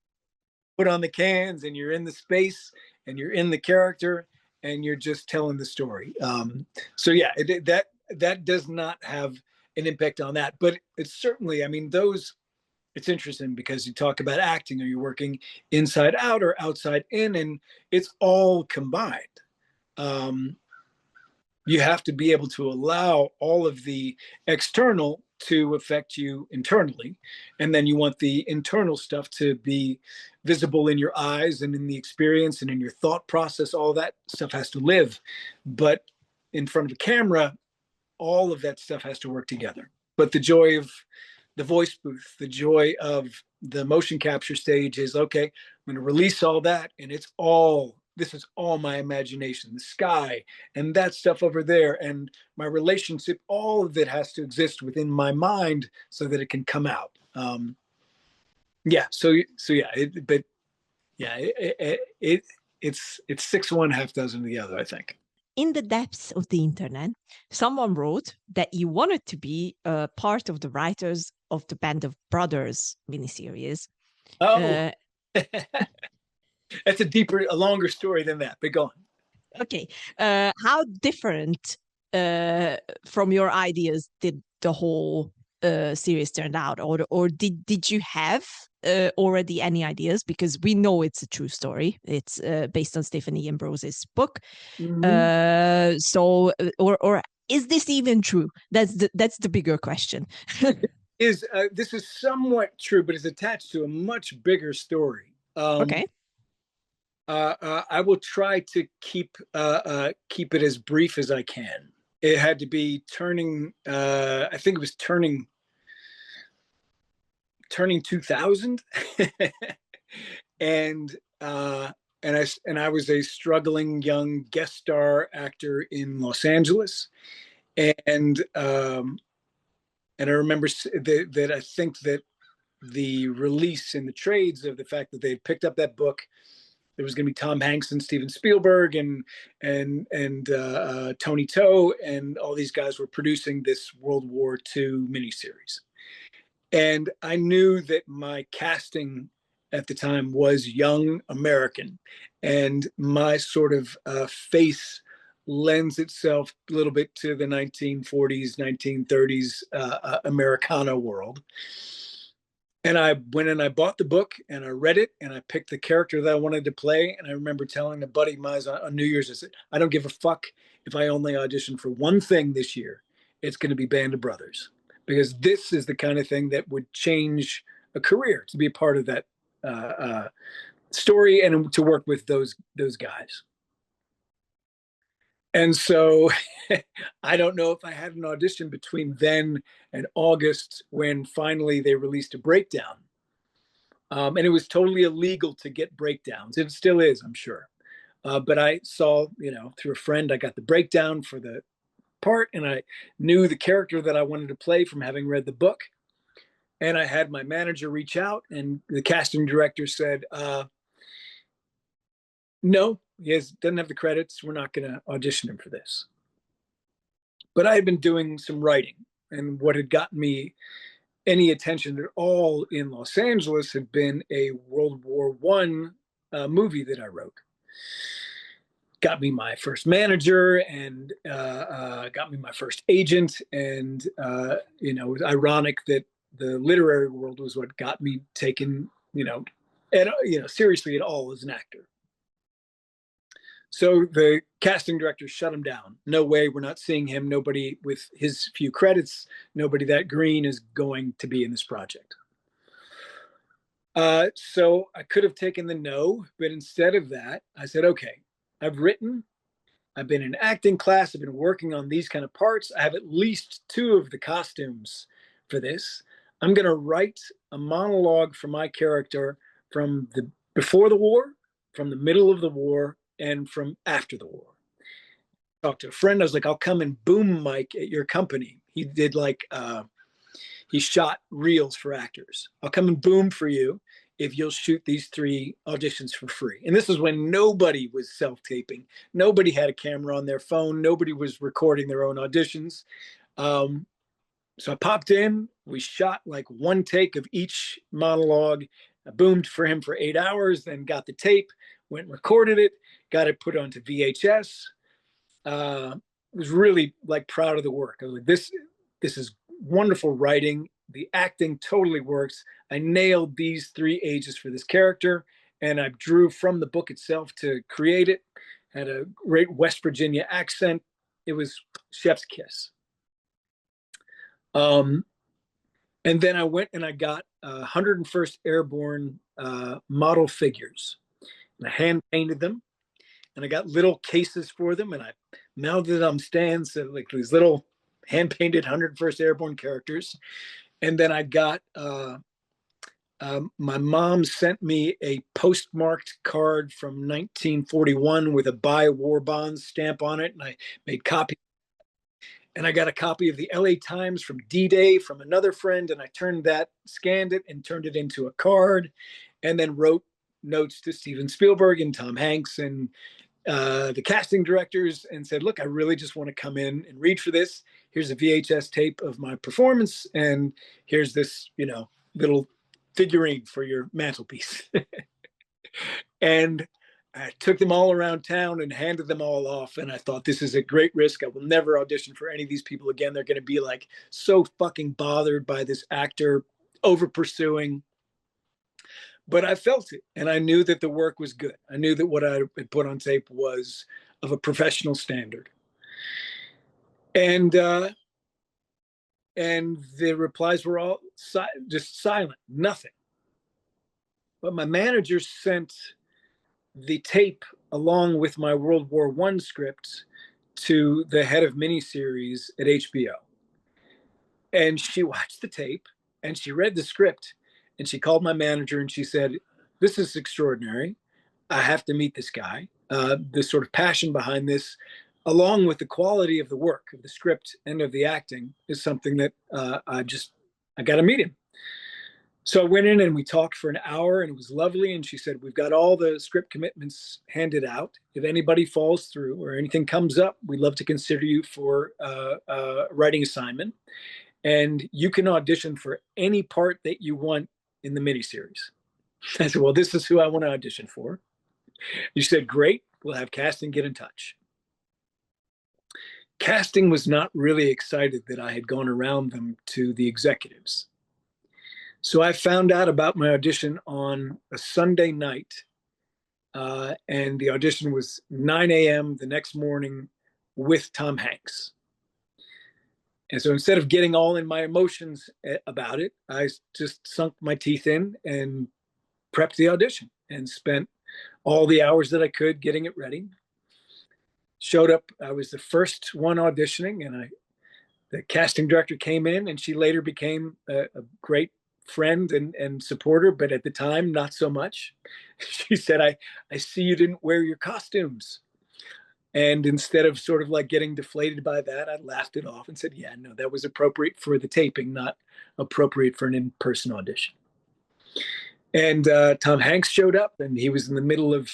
Speaker 2: put on the cans, and you're in the space, and you're in the character, and you're just telling the story. So yeah, that does not have an impact on that, but it's certainly, I mean, those. It's interesting because you talk about acting. Are you working inside out or outside in? And it's all combined. You have to be able to allow all of the external to affect you internally. And then you want the internal stuff to be visible in your eyes and in the experience and in your thought process. All that stuff has to live. But in front of a camera, all of that stuff has to work together. But the joy of the voice booth, the joy of the motion capture stage is, okay, I'm going to release all that, and this is all my imagination, the sky and that stuff over there, and my relationship, all of it has to exist within my mind so that it can come out. Yeah. So yeah, it's 6 1, half dozen the other, I think.
Speaker 1: In the depths of the internet, someone wrote that you wanted to be a part of the writers of the Band of Brothers miniseries.
Speaker 2: Oh, that's a longer story than that, but go on.
Speaker 1: Okay. How different from your ideas did the whole series turn out? Or did you have already any ideas? Because we know it's a true story. It's based on Stephanie Ambrose's book. Mm-hmm. Or is this even true? That's the bigger question.
Speaker 2: This is somewhat true, but it's attached to a much bigger story.
Speaker 1: Okay.
Speaker 2: I will try to keep it as brief as I can. It had to be turning. I think it was turning 2000, and I was a struggling young guest star actor in Los Angeles, and I remember that I think that the release in the trades of the fact that they had picked up that book, there was going to be Tom Hanks and Steven Spielberg and Tony Toh, and all these guys were producing this World War II miniseries. And I knew that my casting at the time was young American, and my sort of face lends itself a little bit to the 1940s, 1930s Americana world. And I went and I bought the book and I read it and I picked the character that I wanted to play. And I remember telling a buddy of mine on New Year's, I said, I don't give a fuck if I only audition for one thing this year. It's going to be Band of Brothers, because this is the kind of thing that would change a career, to be a part of that story and to work with those guys. And so I don't know if I had an audition between then and August when finally they released a breakdown. And it was totally illegal to get breakdowns. It still is, I'm sure. But I saw, through a friend, I got the breakdown for the part, and I knew the character that I wanted to play from having read the book. And I had my manager reach out, and the casting director said, no, he doesn't have the credits. We're not going to audition him for this. But I had been doing some writing, and what had gotten me any attention at all in Los Angeles had been a World War I movie that I wrote. Got me my first manager and got me my first agent. And, it was ironic that the literary world was what got me taken, seriously at all as an actor. So the casting director shut him down. No way, we're not seeing him. Nobody with his few credits, nobody that green is going to be in this project. So I could have taken the no, but instead of that, I said, okay, I've written, I've been in acting class, I've been working on these kind of parts. I have at least 2 of the costumes for this. I'm going to write a monologue for my character from the before the war, from the middle of the war, and from after the war. Talked to a friend. I was like, I'll come and boom mic at your company. He did he shot reels for actors. I'll come and boom for you if you'll shoot these 3 auditions for free. And this is when nobody was self-taping. Nobody had a camera on their phone. Nobody was recording their own auditions. So I popped in. We shot like 1 take of each monologue. I boomed for him for 8 hours, then got the tape, went and recorded it, got it put onto VHS. Was really proud of the work. I was like, this is wonderful writing. The acting totally works. I nailed these 3 ages for this character, and I drew from the book itself to create it. Had a great West Virginia accent. It was chef's kiss. And then I went and I got 101st Airborne model figures, and I hand painted them, and I got little cases for them, and I mounted on stands, so these little hand painted 101st Airborne characters. And then I got my mom sent me a postmarked card from 1941 with a buy war bonds stamp on it, and I made copies. And I got a copy of the LA Times from D-Day from another friend, and I scanned it and turned it into a card, and then wrote notes to Steven Spielberg and Tom Hanks and the casting directors and said, look, I really just want to come in and read for this. Here's a VHS tape of my performance, and here's this, little figurine for your mantelpiece. And I took them all around town and handed them all off. And I thought, this is a great risk. I will never audition for any of these people again. They're going to be so fucking bothered by this actor over pursuing. But I felt it, and I knew that the work was good. I knew that what I had put on tape was of a professional standard. And the replies were all just silent, nothing. But my manager sent the tape along with my World War I script to the head of miniseries at HBO. And she watched the tape, and she read the script, and she called my manager, and she said, this is extraordinary. I have to meet this guy. This sort of passion behind this, along with the quality of the work, of the script and of the acting, is something that I got to meet him. So I went in and we talked for an hour, and it was lovely. And she said, we've got all the script commitments handed out. If anybody falls through or anything comes up, we'd love to consider you for a writing assignment. And you can audition for any part that you want in the miniseries. I said, well, this is who I want to audition for. You said, great, we'll have casting get in touch. Casting was not really excited that I had gone around them to the executives. So I found out about my audition on a Sunday night, and the audition was 9 a.m. the next morning with Tom Hanks. And so instead of getting all in my emotions about it, I just sunk my teeth in and prepped the audition and spent all the hours that I could getting it ready. Showed up, I was the first one auditioning, and the casting director came in, and she later became a great friend and supporter, but at the time, not so much. She said, I see you didn't wear your costumes. And instead of sort of getting deflated by that, I laughed it off and said, yeah, no, that was appropriate for the taping, not appropriate for an in-person audition. And Tom Hanks showed up, and he was in the middle of,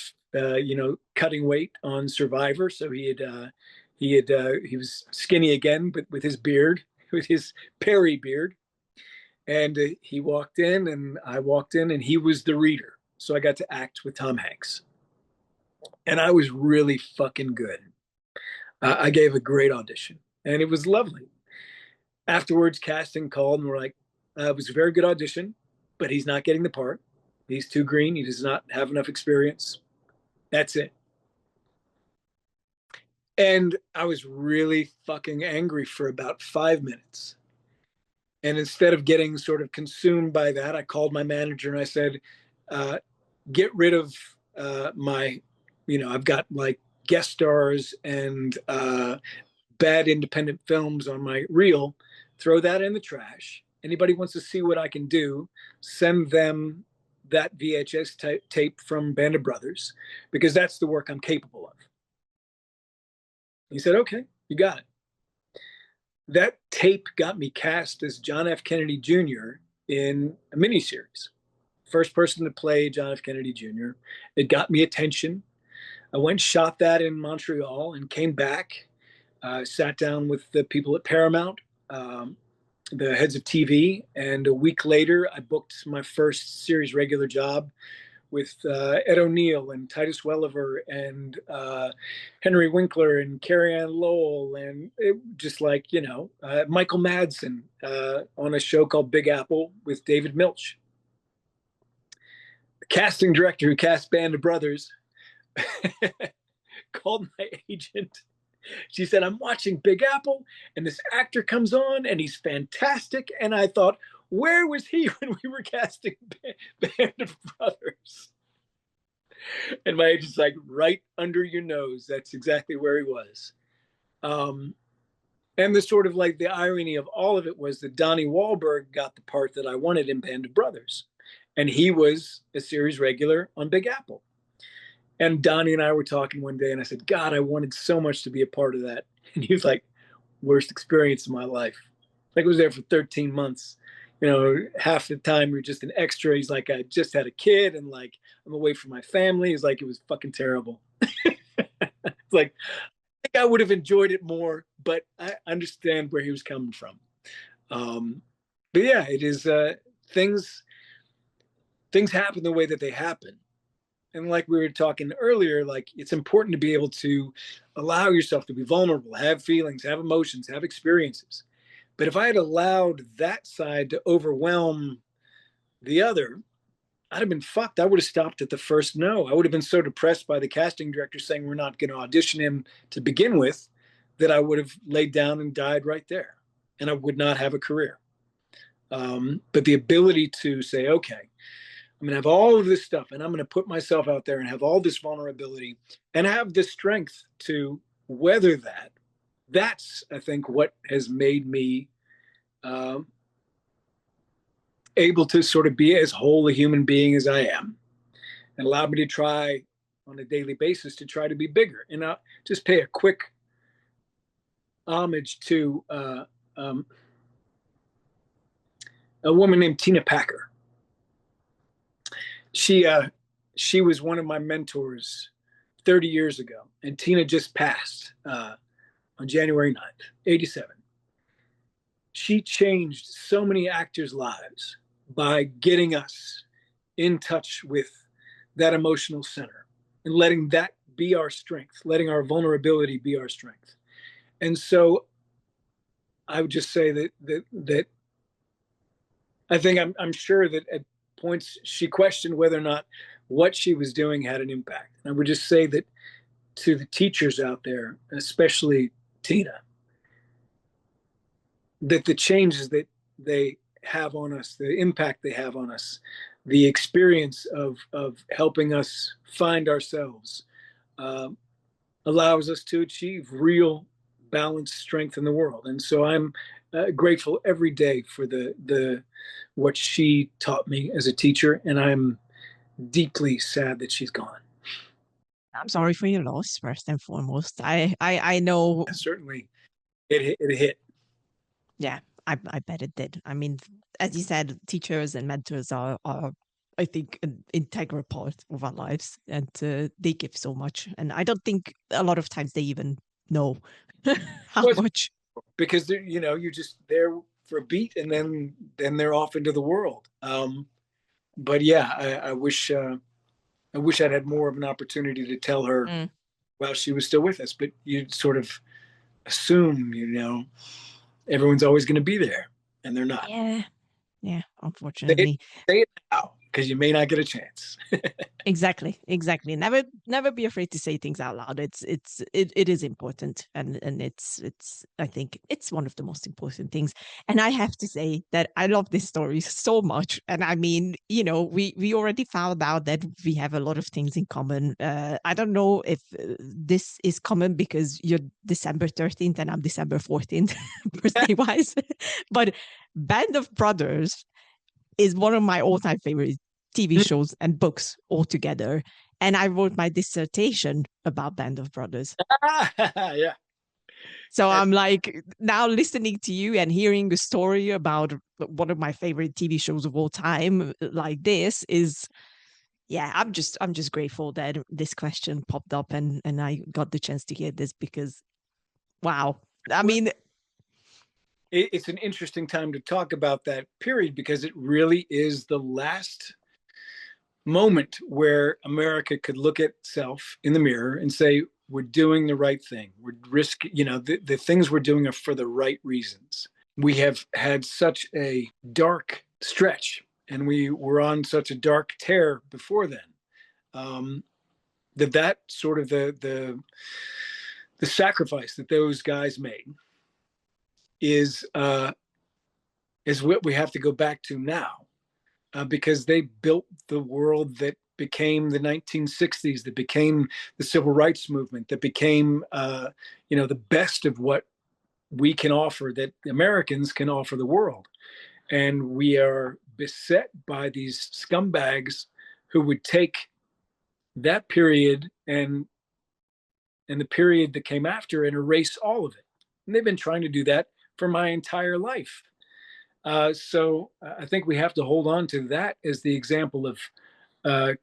Speaker 2: cutting weight on Survivor. So he was skinny again, but with his beard, with his Perry beard. And he walked in, and I walked in, and he was the reader. So I got to act with Tom Hanks. And I was really fucking good. I gave a great audition, and it was lovely. Afterwards, casting called, and we're like, It was a very good audition, but he's not getting the part. He's too green. He does not have enough experience. That's it. And I was really fucking angry for about 5 minutes. And instead of getting sort of consumed by that, I called my manager and I said, get rid of my, I've got like guest stars and bad independent films on my reel. Throw that in the trash. Anybody wants to see what I can do, send them that VHS tape from Band of Brothers, because that's the work I'm capable of. He said, okay, you got it. That tape got me cast as John F. Kennedy Jr. in a miniseries. First person to play John F. Kennedy Jr. It got me attention. I went, shot that in Montreal and came back, sat down with the people at Paramount, the heads of TV. And a week later, I booked my first series regular job with Ed O'Neill and Titus Welliver and Henry Winkler and Carrie Ann Lowell and just like, Michael Madsen on a show called Big Apple with David Milch. The casting director who cast Band of Brothers called my agent. She said, I'm watching Big Apple and this actor comes on and he's fantastic. And I thought, where was he when we were casting Band of Brothers? And my agent's like, right under your nose. That's exactly where he was. And the sort of like the irony of all of it was that Donnie Wahlberg got the part that I wanted in Band of Brothers. And he was a series regular on Big Apple. And Donnie and I were talking one day and I said, God, I wanted so much to be a part of that. And he was like, worst experience of my life. Like I was there for 13 months. Half the time you're just an extra. He's like, I just had a kid and like, I'm away from my family. He's like, it was fucking terrible. It's like, I think I would have enjoyed it more, but I understand where he was coming from. But yeah, it is, things happen the way that they happen. And like we were talking earlier, like it's important to be able to allow yourself to be vulnerable, have feelings, have emotions, have experiences. But if I had allowed that side to overwhelm the other, I'd have been fucked. I would have stopped at the first no. I would have been so depressed by the casting director saying we're not going to audition him to begin with that I would have laid down and died right there. And I would not have a career. But the ability to say, okay, I'm going to have all of this stuff and I'm going to put myself out there and have all this vulnerability and have the strength to weather that. That's, I think, what has made me able to sort of be as whole a human being as I am and allowed me to try on a daily basis to try to be bigger. And I'll just pay a quick homage to a woman named Tina Packer. She was one of my mentors 30 years ago, and Tina just passed on January 9th, 87. She changed so many actors' lives by getting us in touch with that emotional center and letting that be our strength, letting our vulnerability be our strength. And so I would just say that I think I'm sure that at points she questioned whether or not what she was doing had an impact. And I would just say that to the teachers out there, especially Tina, that the changes that they have on us, the impact they have on us, the experience of helping us find ourselves allows us to achieve real balanced strength in the world. And so I'm grateful every day for the what she taught me as a teacher, and I'm deeply sad that she's gone.
Speaker 1: I'm sorry for your loss, first and foremost. I know.
Speaker 2: Certainly, it hit.
Speaker 1: Yeah, I bet it did. I mean, as you said, teachers and mentors are I think, an integral part of our lives, and they give so much. And I don't think a lot of times they even know how much.
Speaker 2: Because you're just there for a beat, and then they're off into the world. But yeah, I wish I'd had more of an opportunity to tell her while she was still with us. But you sort of assume, everyone's always going to be there, and they're not.
Speaker 1: Yeah. Yeah,
Speaker 2: Say
Speaker 1: unfortunately.
Speaker 2: it now, because you may not get a chance.
Speaker 1: Exactly. Never be afraid to say things out loud. It is important, and it's I think it's one of the most important things. And I have to say that I love this story so much. And I mean, we already found out that we have a lot of things in common. I don't know if this is common because you're December 13th and I'm December 14th, birthday wise, but Band of Brothers is one of my all-time favorite TV shows and books altogether. And I wrote my dissertation about Band of Brothers.
Speaker 2: Yeah.
Speaker 1: So I'm like, now listening to you and hearing a story about one of my favorite TV shows of all time like this is, yeah, I'm just grateful that this question popped up and I got the chance to hear this because, wow. I mean,
Speaker 2: it's an interesting time to talk about that period because it really is the last moment where America could look at itself in the mirror and say, we're doing the right thing. We're the things we're doing are for the right reasons. We have had such a dark stretch and we were on such a dark tear before then. That sort of the sacrifice that those guys made is what we have to go back to now, because they built the world that became the 1960s, that became the civil rights movement, that became the best of what we can offer, that Americans can offer the world. And we are beset by these scumbags who would take that period and the period that came after and erase all of it. And they've been trying to do that for my entire life. So I think we have to hold on to that as the example of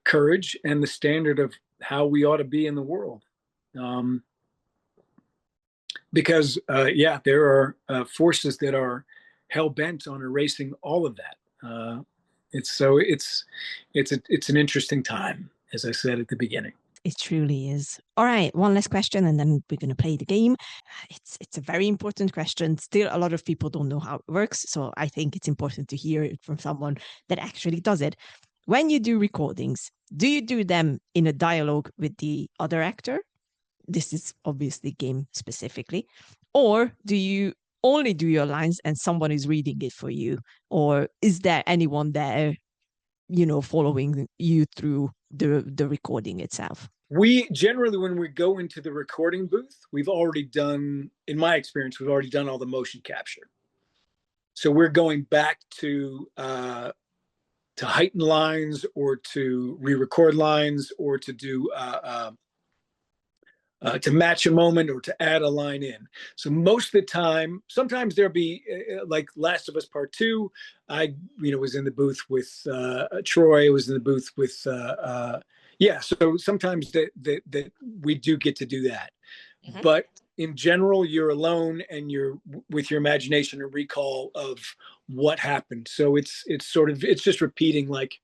Speaker 2: courage and the standard of how we ought to be in the world. Because there are forces that are hell bent on erasing all of that. It's an interesting time, as I said at the beginning.
Speaker 1: It truly is. All right, one last question, and then we're going to play the game. It's a very important question. Still, a lot of people don't know how it works, so I think it's important to hear it from someone that actually does it. When you do recordings, do you do them in a dialogue with the other actor? This is obviously game specifically. Or do you only do your lines and someone is reading it for you? Or is there anyone there, following you through the recording itself?
Speaker 2: We generally, when we go into the recording booth, we've already done, in my experience, we've already done all the motion capture. So we're going back to heighten lines or to re-record lines or to do to match a moment or to add a line in. So most of the time, sometimes there'll be like Last of Us Part 2. I was in the booth with Troy. I was in the booth with so sometimes that we do get to do that. Mm-hmm. But in general, you're alone and you're with your imagination and recall of what happened. So it's just repeating like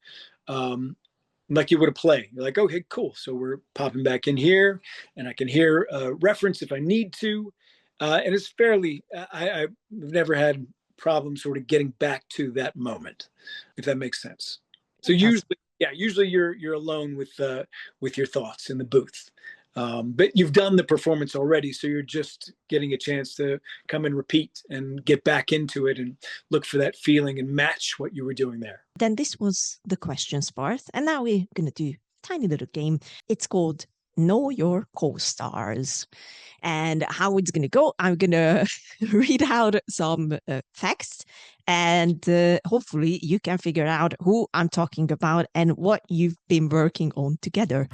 Speaker 2: you would a play. You're like, okay, cool. So we're popping back in here and I can hear a reference if I need to. And it's fairly, I've never had problems sort of getting back to that moment, if that makes sense. So usually you're alone with your thoughts in the booth. But you've done the performance already, so you're just getting a chance to come and repeat and get back into it and look for that feeling and match what you were doing there.
Speaker 1: Then this was the questions part, and now we're going to do a tiny little game. It's called Know Your Co-Stars. And how it's going to go, I'm going to read out some facts, and hopefully you can figure out who I'm talking about and what you've been working on together.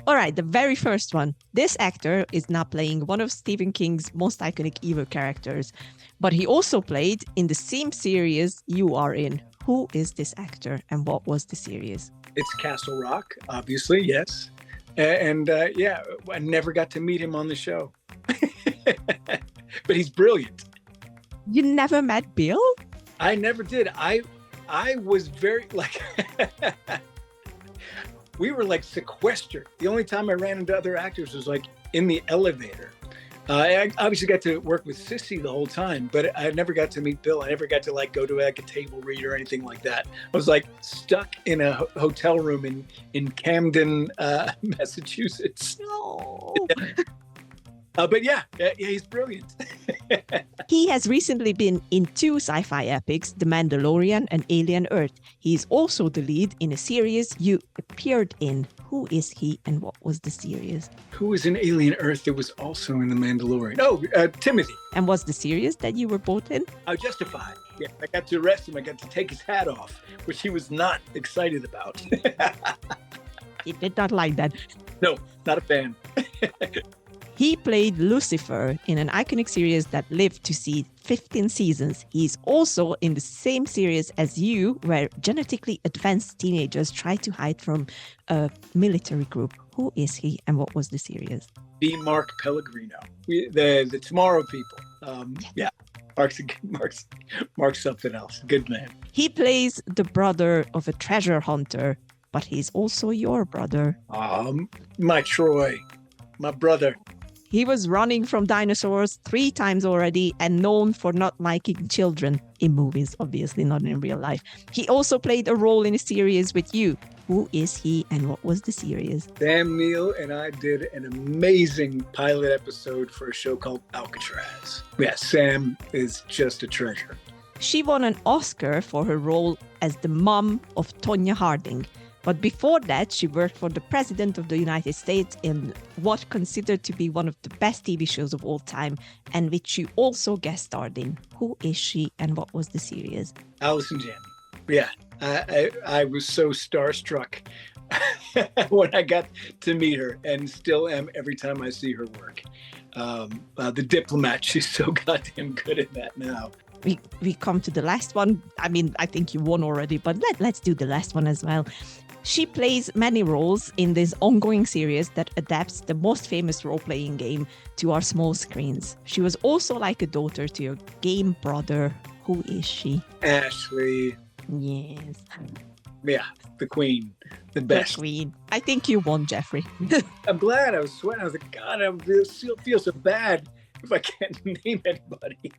Speaker 1: All right, the very first one. This actor is now playing one of Stephen King's most iconic evil characters, but he also played in the same series you are in. Who is this actor and what was the series?
Speaker 2: It's Castle Rock, obviously, yes. And I never got to meet him on the show. But he's brilliant.
Speaker 1: You never met Bill?
Speaker 2: I never did. I was very we were like sequestered. The only time I ran into other actors was like in the elevator. I obviously got to work with Sissy the whole time, but I never got to meet Bill. I never got to like go to like a table read or anything like that. I was like stuck in a hotel room in Camden, Massachusetts.
Speaker 1: No.
Speaker 2: But yeah, he's brilliant.
Speaker 1: He has recently been in 2 sci-fi epics, The Mandalorian and Alien Earth. He's also the lead in a series you appeared in. Who is he and what was the series?
Speaker 2: Who was in Alien Earth that was also in The Mandalorian? Oh, Timothy.
Speaker 1: And what's the series that you were both in?
Speaker 2: Justified. Yeah, I got to arrest him. I got to take his hat off, which he was not excited about.
Speaker 1: He did not like that.
Speaker 2: No, not a fan.
Speaker 1: He played Lucifer in an iconic series that lived to see 15 seasons. He's also in the same series as you, where genetically advanced teenagers try to hide from a military group. Who is he and what was the series?
Speaker 2: B. Mark Pellegrino, the Tomorrow People. Yeah, Mark's something else. Good man.
Speaker 1: He plays the brother of a treasure hunter, but he's also your brother.
Speaker 2: My Troy, my brother.
Speaker 1: He was running from dinosaurs 3 times already and known for not liking children in movies, obviously not in real life. He also played a role in a series with you. Who is he and what was the series?
Speaker 2: Sam Neill and I did an amazing pilot episode for a show called Alcatraz. Yeah, Sam is just a treasure.
Speaker 1: She won an Oscar for her role as the mom of Tonya Harding. But before that, she worked for the President of the United States in what considered to be one of the best TV shows of all time, and which she also guest starred in. Who is she and what was the series?
Speaker 2: Allison Janney. Yeah, I was so starstruck when I got to meet her, and still am every time I see her work. The Diplomat, she's so goddamn good at that now.
Speaker 1: We come to the last one. I mean, I think you won already, but let's do the last one as well. She plays many roles in this ongoing series that adapts the most famous role-playing game to our small screens. She was also like a daughter to your game brother. Who is she?
Speaker 2: Ashley.
Speaker 1: Yes.
Speaker 2: Yeah, the queen. The best.
Speaker 1: The queen. I think you won, Jeffrey.
Speaker 2: I'm glad. I was sweating. I was like, God, I feel so bad if I can't name anybody.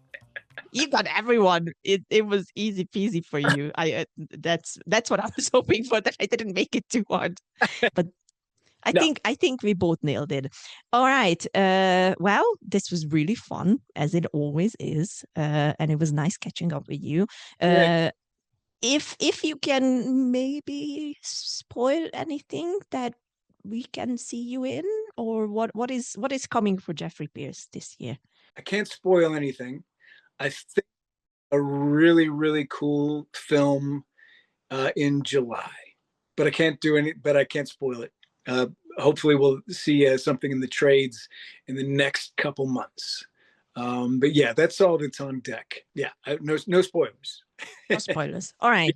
Speaker 1: You got everyone. It was easy peasy for you. That's what I was hoping for, that I didn't make it too hard. But I think we both nailed it. All right. Well, this was really fun, as it always is. And it was nice catching up with you. If you can maybe spoil anything that we can see you in, or what is coming for Jeffrey Pierce this year?
Speaker 2: I can't spoil anything. I think a really, really cool film in July, but I can't spoil it. Hopefully we'll see something in the trades in the next couple months. But yeah, that's all that's on deck. Yeah, no spoilers.
Speaker 1: No spoilers. All right.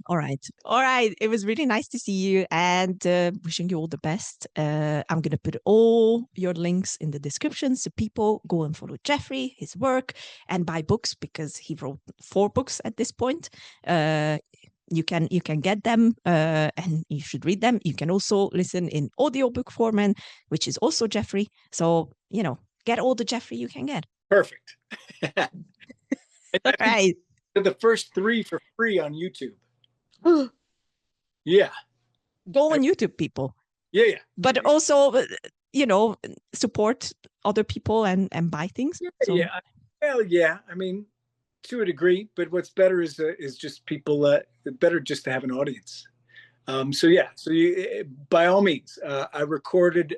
Speaker 1: It was really nice to see you, and wishing you all the best. I'm going to put all your links in the description, so people go and follow Jeffrey, his work, and buy books, because he wrote 4 books at this point. You can get them, and you should read them. You can also listen in audiobook format, which is also Jeffrey. So, get all the Jeffrey you can get.
Speaker 2: Perfect.
Speaker 1: All right.
Speaker 2: The first 3 for free on YouTube. Yeah.
Speaker 1: Go on YouTube, people.
Speaker 2: Yeah.
Speaker 1: But also, support other people and buy things. So.
Speaker 2: Yeah. Well, yeah. I mean, to a degree, but what's better is just people. Better just to have an audience. So you, by all means, I recorded.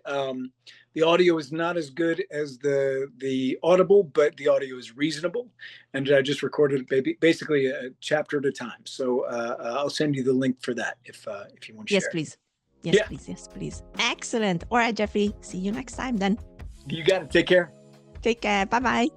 Speaker 2: The audio is not as good as the Audible, but the audio is reasonable, and I just recorded basically a chapter at a time. So I'll send you the link for that if you want to share.
Speaker 1: Yes, please. Yes, please. Excellent. All right, Jeffrey. See you next time then.
Speaker 2: You got it. Take care.
Speaker 1: Take care. Bye-bye.